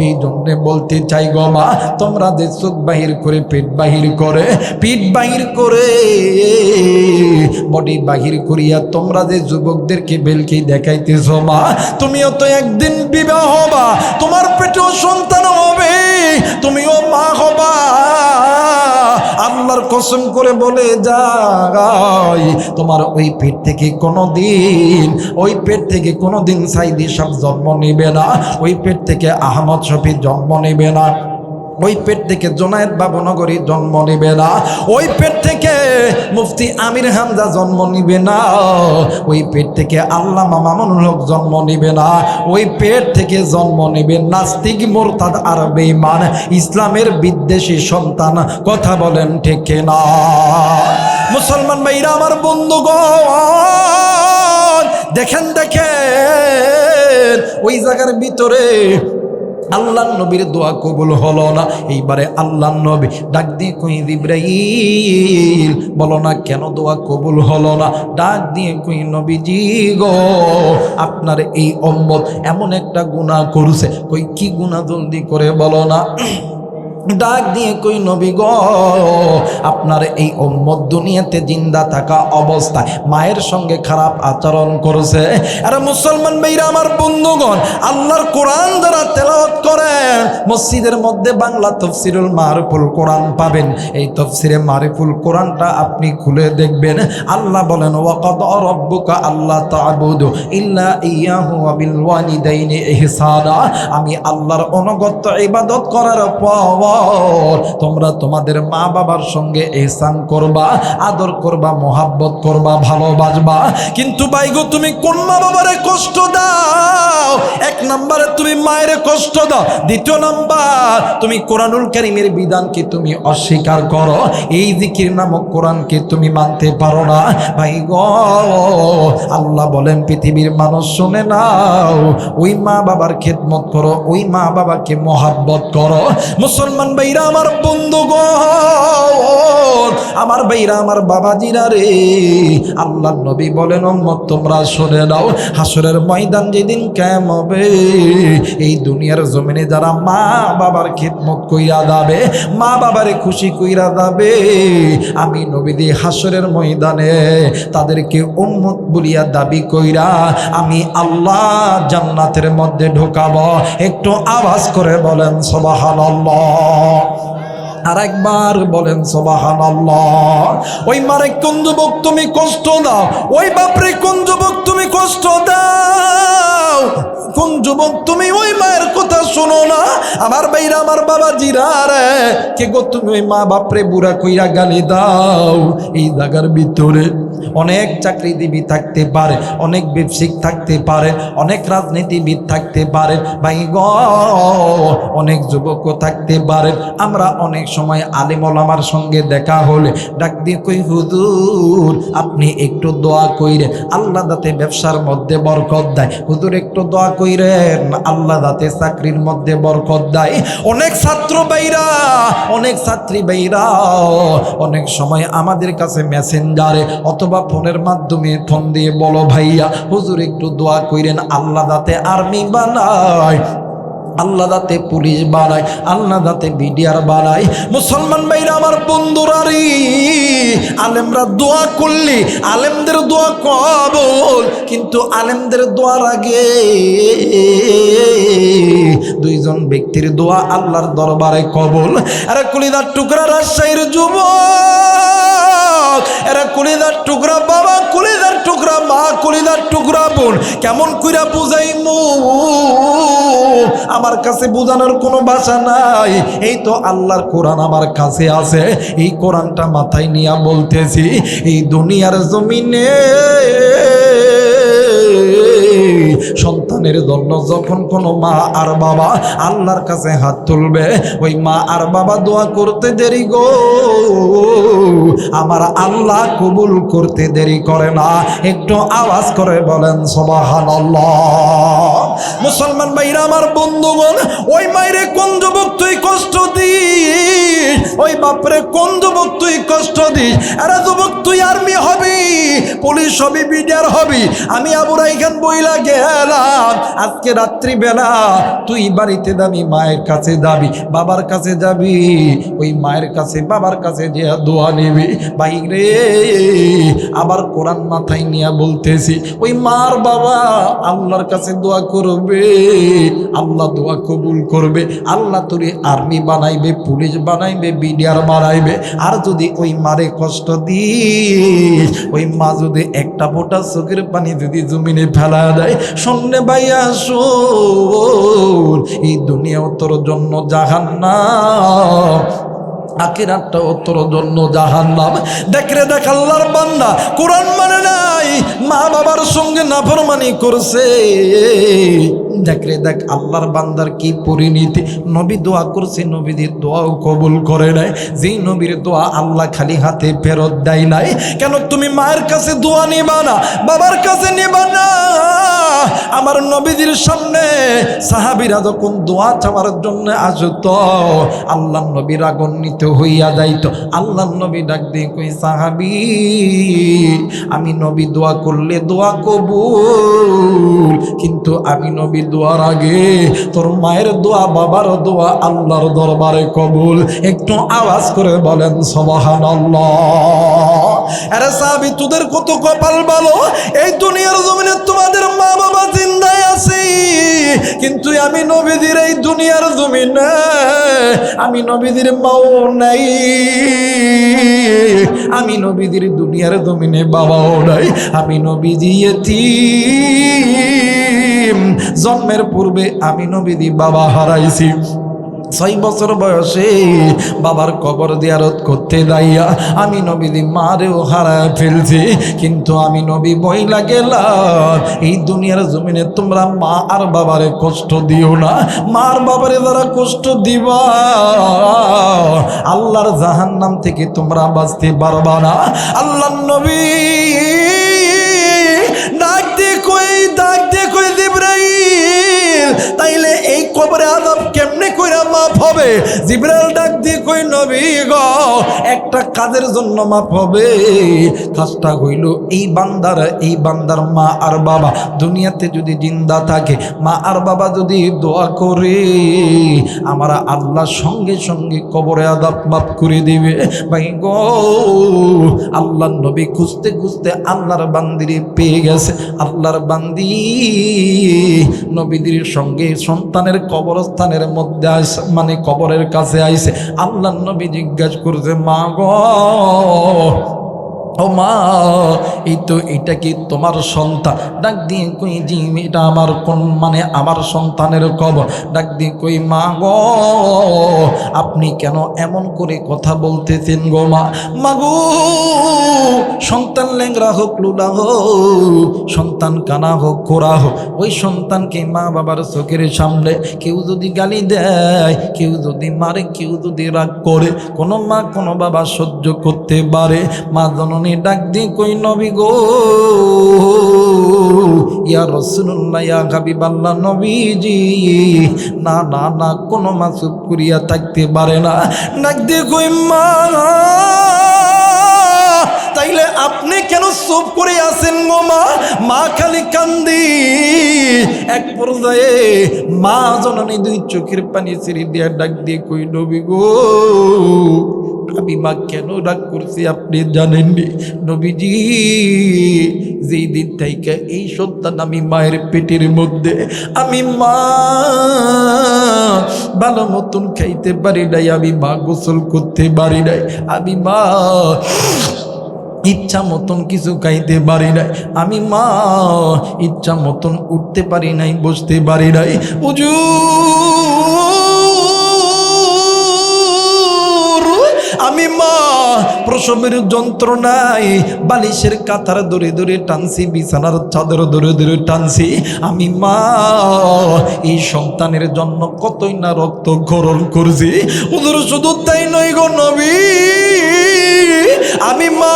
এই জন্য বলতে চাই গো মা, তোমরা যে চোখ বাহির করে পেট বাহির করে, পিঠ বাহির করে, বডি বাহির করিয়া তোমরা যে যুবকদেরকে বেলকে দেখাইতেছ মা, তুমিও তো একদিন বিবাহ হবা, তোমার পেটেও সন্তান হবে, তুমিও মা হবা। আল্লাহর কসম করে বলে যাই, তোমার ওই পেট থেকে কোনোদিন, ওই পেট থেকে কোনোদিন সাইদি সাহেব জন্ম নেবে না, ওই পেট থেকে আহমদ শফি জন্ম নেবে না, ওই পেট থেকে জোনায়েদ বাবুনগরী জন্ম নিবে না, ওই পেট থেকে মুফতি আমির হামজা জন্ম নিবে না, ওই পেট থেকে আল্লামা মামুনুল হক জন্ম নিবে না, ওই পেট থেকে জন্ম নিবে নাস্তিক মুরতাদ আর বেঈমান ইসলামের বিদ্বেষী সন্তান। কথা বলেন ঠিক না? মুসলমান ভাইরা আমার বন্ধুগণ, দেখেন দেখেন ওই জায়গার ভিতরে আল্লাহ নবীর দোয়া কবুল হলো না। এইবারে আল্লাহ নবী ডাক দিয়ে কই জিবরাইল, বলো না কেন দোয়া কবুল হলো না? ডাক দিয়ে কই নবীজি গো, আপনার এই উম্মত এমন একটা গুনাহ করছে, কই কি গুনাহ জলদি করে বলো না। ডাক দিয়ে কই নবী গো, আপনার এই উম্মত দুনিয়াতে জিন্দা থাকা অবস্থায় মায়ের সঙ্গে খারাপ আচরণ করেছে। আরে মুসলমান ভাইরা আমার বন্ধুগণ, আল্লাহর কোরআন যারা তেলাওয়াত করেন, মসজিদের মধ্যে বাংলা তাফসীরুল মারিফুল কোরআন পাবেন। এই তাফসীরে মারিফুল কোরআনটা আপনি খুলে দেখবেন। আল্লাহ বলেন ওয়াকাদা রাব্বুকা আল্লা তা'বুদু ইল্লা ইয়াহু ওয়া বিল ওয়ালিদাইনি ইহসানা। আমি আল্লাহর অনুগত ইবাদত করার পর তোমরা তোমাদের মা বাবার সঙ্গে ইহসান করবা, আদর করবা, মোহাব্বত করবা, ভালোবাসবা। কিন্তু ভাইগো তুমি কোন মা বাবারে কষ্ট দাও? এক নম্বরে তুমি মায়ের কষ্ট দাও, দ্বিতীয় নাম্বার তুমি কোরআনুল কারীমের বিধানকে তুমি অস্বীকার করো, এই জিকির নামক কোরআনকে তুমি মানতে পারো না। ভাই গো, আল্লাহ বলেন পৃথিবীর মানুষ শুনে নাও, ওই মা বাবার খেদমত করো, ওই মা বাবাকে মোহাব্বত করো। মুসলমান ভাইরা আমার বন্ধুগণ, আমার ভাইরা আমার বাবাজিরা রে, আল্লাহ নবী বলেন উম্মত তোমরা শুনে নাও, হাসরের ময়দান যেদিন কায়েম হবে, এই দুনিয়ার জমিনে যারা মা বাবার খেদমত কইরা যাবে, মা বাবারে খুশি কইরা যাবে, আমি নবী দি হাসরের ময়দানে তাদেরকে উম্মত বলিয়া দাবি কইরা আমি আল্লাহ জান্নাতের মধ্যে ঢোকাবো। একটু আওয়াজ করে বলেন সুবহানাল্লাহ। আর একবার বলেন সুবহানাল্লাহ। ওই মারে কোন যুবক তুমি কষ্ট দাও, ওই বাপরে কোন যুবক তুমি কষ্ট দাও, কোন যুবক তুমি ওই মায়ের কথা শোনো না? আমার ভাইরা আমার বাবা জিরা রে, কে গো তুমি ওই মা বাপরে বুড়া কইরা গালি দাও? এই জায়গার ভিতরে অনেক চাকরিজীবী থাকতে পারে, অনেক ব্যবসায়িক থাকতে পারে, অনেক রাজনীতিবিদ থাকতে পারে, ভাই গো অনেক যুবকও থাকতে পারে। আমরা অনেক সময় আলেম ওলামার সঙ্গে দেখা হলে ডাক দিয়ে কই, হুজুর আপনি একটু দোয়া কইরেন আল্লাহ যাতে ব্যবসার মধ্যে বরকত দেয়, হুজুর একটু দোয়া কইরেন আল্লাহ যাতে চাকরির মধ্যে বরকত দেয়। অনেক ছাত্র ভাইরা, অনেক ছাত্রী ভাইরা অনেক সময় আমাদের কাছে মেসেঞ্জারে অথবা ফোনের মাধ্যমে ফোন দিয়ে বলো, ভাইয়া হুজুর একটু দোয়া কইরেন আল্লাহ যাতে আর্মি বানায়, আল্লাহ যাতে পুলিশ বানায়, আল্লাহ যাতে বিডিআর বানায়। মুসলমান ভাইরা আমার বন্ধুরা রে, আলেমরা দোয়া করলে আলেমদের দোয়া কবুল, কিন্তু আলেমদের দোয়ার আগে দুইজন ব্যক্তির দোয়া আল্লাহর দরবারে কবুল। আরে কলিদার টুকরা রাজশাহীর যুবক, এরা কলিদার টুকরা বাবা, কলিদার টুকরা মা, কলিদার টুকরা বোন, কেমন কইরা বুঝাইমু? আমার কাছে বোঝানোর কোনো ভাষা নাই। এই তো আল্লাহর কোরআন আমার কাছে আছে, এই কোরআনটা মাথায় নিয়ে বলতেছি, এই দুনিয়ার জমিনে সন্তানের জন্য যখন কোনো মা আর বাবা আল্লাহর কাছে হাত তুলবে, ওই মা আর বাবা দোয়া করতে দেরি গো, আমার আল্লাহ কবুল করতে দেরি করে না। একটু আওয়াজ করে বলেন সুবহানাল্লাহ। মুসলমান ভাইরা আমার বন্ধুগণ, ওই মায়েরে কোন যুবক তুই কষ্ট দিস, ওই বাপরে কোন যুবক তুই কষ্ট দিস। আরে যুবক তুই আর্মি হবি, পুলিশ হবি, বিডিআর হবি। আমি আবু রাইখান বইলা গেলাম, আজকে রাত্রিবেলা তুই বাড়িতে যাবি, মায়ের কাছে যাবি, বাবার কাছে যাবি, ওই মায়ের কাছে বাবার কাছে যে দোয়া নিবি। বাইরে আবার কোরআন মাথায় নিয়ে বলতেছি, ওই মার বাবা আল্লাহর কাছে দোয়া করবে, আল্লাহ দোয়া কবুল করবে, আল্লাহ তোরে আর্মি বানাইবে, পুলিশ বানাইবে, বিডিআর বানাইবে। আর যদি ওই মারে কষ্ট দিস, ওই মা যদি একটা ফোঁটা চোখের পানি যদি জমিনে ফেলা দেয়, শোনে ভাইয়া শোন, এই দুনিয়াও তোর জন্য জাহান্নাম, আখিরাতটাও তোর জন্য জাহান্নাম। দেখ রে দেখ, আল্লাহর বান্দা কোরআন মানে নাই, মা বাবার সঙ্গে নাফরমানি করছে। দেখ রে দেখ, আল্লাহর বান্দার কি পরিণতি। নবী দোয়া করছে, নবীদের দোয়াও কবুল করে নাই। যেই নবীর দোয়া আল্লাহ খালি হাতে ফেরত দেয় নাই। কেন তুমি মায়ের কাছে দোয়া নিবা না, বাবার কাছে নিবা না? আমার নবীদের সামনে সাহাবীরা যখন দোয়া চাওয়ার জন্য আসত, আল্লাহ নবী রাগান্বিত হইয়া যাইত। আল্লাহ নবী ডাক দিয়ে কই, সাহাবী আমি নবী দোয়া করলে দোয়া কবুল, কিন্তু আমি নবী দোয়ার আগে তোর মায়ের দোয়া, বাবার দোয়া আল্লাহর দরবারে কবুল। একটু আওয়াজ করে বলেন সুবহানাল্লাহ। আরে সাহাবী তোদের কত কপাল ভালো, এই দুনিয়ার জমিনে তোমাদের মা বাবা জিন্দায় আছে, কিন্তু আমি নবীদের এই দুনিয়ার জমিনে আমি নবীদের মাও নাই, আমি নবীদের দুনিয়ার জমিনে বাবাও নাই, আমি নবীজি ইয়তীম, জন্মের পূর্বে আমি নবীজি বাবা হারাইছি। 6 বছর বয়সে বাবার কবর জিয়ারত করতে যাইয়া আমি নবীদি মারেও হারায় ফেলছি, কিন্তু আমি নবী বইলা গেলাম, এই দুনিয়ার জমিনে তোমরা মা আর বাবারে কষ্ট দিও না। মার বাবারে যারা কষ্ট দিবা, আল্লাহর জাহান্নাম থেকে তোমরা বাঁচতে পারবা না। আল্লাহর নবী ডাক দিয়ে কই জিবরাইল, তাইলে এই কবরে আযাব কেমনে কইরা মাফ হবে? জিবরাইল ডাক দিয়ে কই, নবী গো একটা কাজের জন্য মাফ হবে। কাজটা হইল এই বান্দার মা আর বাবা দুনিয়াতে যদি জিন্দা থাকে, মা আর বাবা যদি দোয়া করে, আমরা আল্লাহ সঙ্গে সঙ্গে কবরে আযাব মাফ করে দিবে। ভাই গো আল্লাহর নবী খুঁজতে খুঁজতে আল্লাহর বান্দিরে পেয়ে গেছে। আল্লাহর বান্দি নবীদের সঙ্গে সন্তানের কবরস্থানের মধ্যে আসে, মানে কবরের কাছে আইছে। আল্লাহর নবী জিজ্ঞাসা করছে, মা গো ও মা, এই তো এটা কি তোমার সন্তান? ডাক দিয়ে কই জি, এটা আমার কোন মানে আমার সন্তানের কবর। ডাক দিয়ে কই মা গো, আপনি কেন এমন করে কথা বলতেছেন গো মা? মাগো, সন্তান ল্যাংরা হোক লুলা হোক, সন্তান কানা হোক খোরা হোক, ওই সন্তানকে মা বাবার চোখের সামনে কেউ যদি গালি দেয়, কেউ যদি মারে, কেউ যদি রাগ করে, কোনো মা কোনো বাবা সহ্য করতে পারে? মা জননী ডাক দিয়ে কই নবী গো, ইয়া রাসূলুল্লাহ, ইয়া হাবিবাল্লাহ, নবীজি, না না না, কোনো মা চুপ করিয়া থাকতে পারে না। ডাক দিয়ে কই মা, তাইলে আপনি কেন চুপ করে আছেন গো মা? মা খালি কান্দি। এক পর্যায়ে মা জননী দুই চোখের পানি ছেড়ে দিয়া ডাক দিয়ে কই নবী গো, আমি মা কেন রাগ করছি আপনি জানেননি নবীজি? যেই দিন থেকে এই সন্তান আমি মায়ের পেটের মধ্যে, আমি মা ভালো মতন খাইতে পারি নাই, আমি মা গোসল করতে পারি নাই, আমি মা ইচ্ছা মতন কিছু খাইতে পারি নাই, আমি মা ইচ্ছা মতন উঠতে পারি নাই, বসতে পারি নাই। আমি মা প্রসবের যন্ত্রণায় বালিশের কাতার ধরে ধরে টানছি, বিছানার চাদর ধরে ধরে টানছি। আমি মা এই সন্তানের জন্য কতই না রক্ত খরণ করছি। হুজুর শুধু তাই নয় গো নবী, আমি মা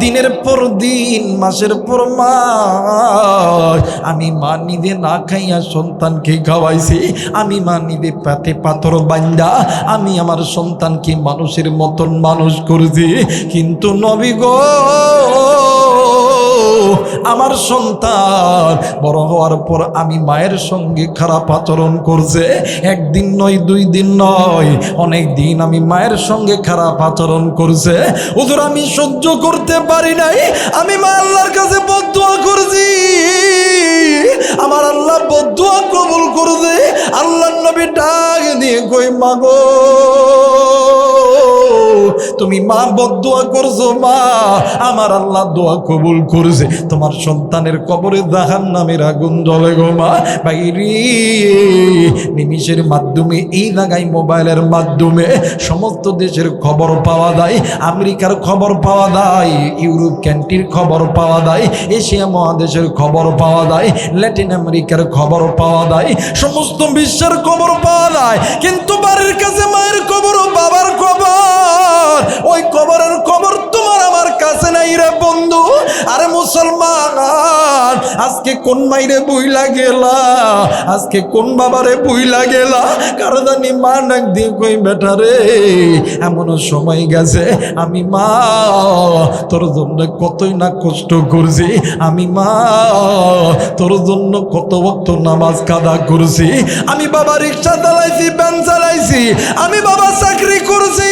দিনের পর দিন, মাসের পর মাস আমি মা নিজে না খাইয়া সন্তানকে খাওয়াইছি। আমি মা নিজে পেটে পাথর বান্দা আমি আমার সন্তানকে মানুষের মতন মানুষ করেছি। কিন্তু নবী গো, আমার সন্তান বড় হওয়ার পর আমি মায়ের সঙ্গে খারাপ আচরণ করছে। একদিন নয়, দুই দিন নয়, অনেক দিন আমি মায়ের সঙ্গে খারাপ আচরণ করছে। হুজুর আমি সহ্য করতে পারি নাই, আমি মা আল্লাহর কাছে বদদুয়া করছি, আমার আল্লাহ বদদুয়া কবুল করছে। আল্লাহর নবী ডাক দিয়ে কই মা গো, তুমি মা বদদুয়া করছো মা, আমার আল্লাহ দোয়া কবুল করছে। তোমার সন্তানের কবরে জাহান্নামের আগুন জ্বলে গো মা। বাইরে নিমিষের মাধ্যমে এই জায়গায় মোবাইলের মাধ্যমে সমস্ত দেশের খবর পাওয়া যায়, আমেরিকার খবর পাওয়া যায়, ইউরোপ কান্ট্রির খবর পাওয়া যায়, এশিয়া মহাদেশের খবর পাওয়া যায়, ল্যাটিন আমেরিকার খবর পাওয়া যায়, সমস্ত বিশ্বের খবর পাওয়া যায়। কিন্তু বাড়ির কাছে মায়ের কবর ও বাবার কবর, ওই কবরের খবর তোমার আমার কাছে নাই রে বন্ধু। আরে মুসলমান, আজকে কোন মাইরে বুইলা গেলা, আজকে কোন বাবারে বুইলা গেলা, কারো জানি মা ডাক দিয়ে কই বেটা রে, এমনও সময় গেছে আমি মা তোর জন্য কতই না কষ্ট করছি, আমি মা তোর জন্য কত ওয়াক্ত নামাজ কাদা করছি, আমি বাবা রিক্সা চালাইছি, ভ্যান চালাইছি, আমি বাবা চাকরি করছি,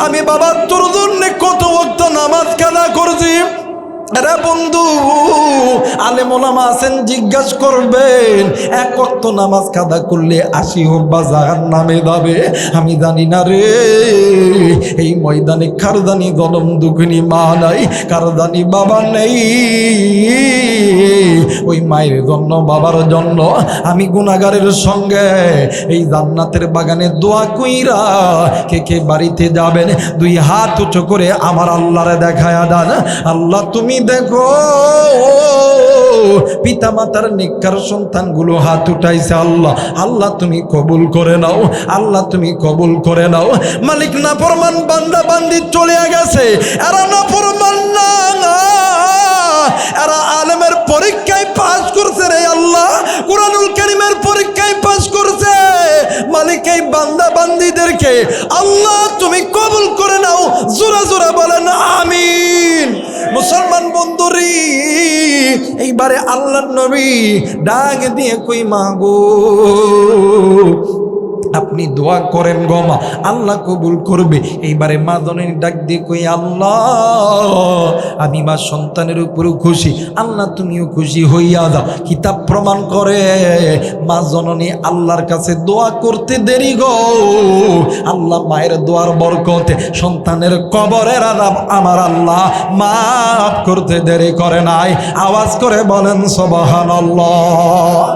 আমি বাবা তোর জন্য কত ওয়াক্ত নামাজ কাদা করছি। আরে বন্ধু, আলেম ওলামা আছেন, জিজ্ঞাসা করবেন এক ওয়াক্ত নামাজ কাদা করলে 80 হোক বা জাহান্নামে যাবে। আমি জানি না রে, এই ময়দানে কার জানি জনম দুঃখিনী মা নাই, কার জানি বাবা নেই। ওই মায়ের জন্য, বাবার জন্য আমি গুনাহগারের সঙ্গে এই জান্নাতের বাগানে দোয়া কইরা কে কে বাড়িতে যাবেন? 2 হাত উঁচু করে আমার আল্লাহরে দেখায়া দেন। আল্লাহ তুমি দেখো, পিতা মাতার নেককার সন্তানগুলো হাত উঠাইছে, আল্লাহ আল্লাহ তুমি কবুল করে নাও, আল্লাহ তুমি কবুল করে নাও। মালিক নাফরমান বান্দা বান্দি চলে গেছে, এরা নাফরমান না, এরা আলেমের পরীক্ষায় পাস করছে রে আল্লাহ, কুরআনুল কারীমের পরীক্ষায় পাস করছে। মালিক এই বান্দা বান্দিদেরকে আল্লাহ তুমি কবুল করে নাও, জোরে জোরে বলেন আমিন। মুসলমান বন্ধুরি, এইবারে আল্লাহর নবী ডাক দিয়ে কই মা গো, আপনি দোয়া করেন গো মা, আল্লাহ কবুল করবে। এইবারে মা জননী ডাক দিয়ে কই, আল্লাহ আমি মা সন্তানের উপরও খুশি, আল্লাহ তুমিও খুশি হইয়া দাও। কিতাব প্রমাণ করে মা জননী আল্লাহর কাছে দোয়া করতে দেরি গো, আল্লাহ মায়ের দোয়ার বরকতে সন্তানের কবরের আযাব আমার আল্লাহ মাফ করতে দেরি করে নাই। আওয়াজ করে বলেন সুবহানাল্লাহ।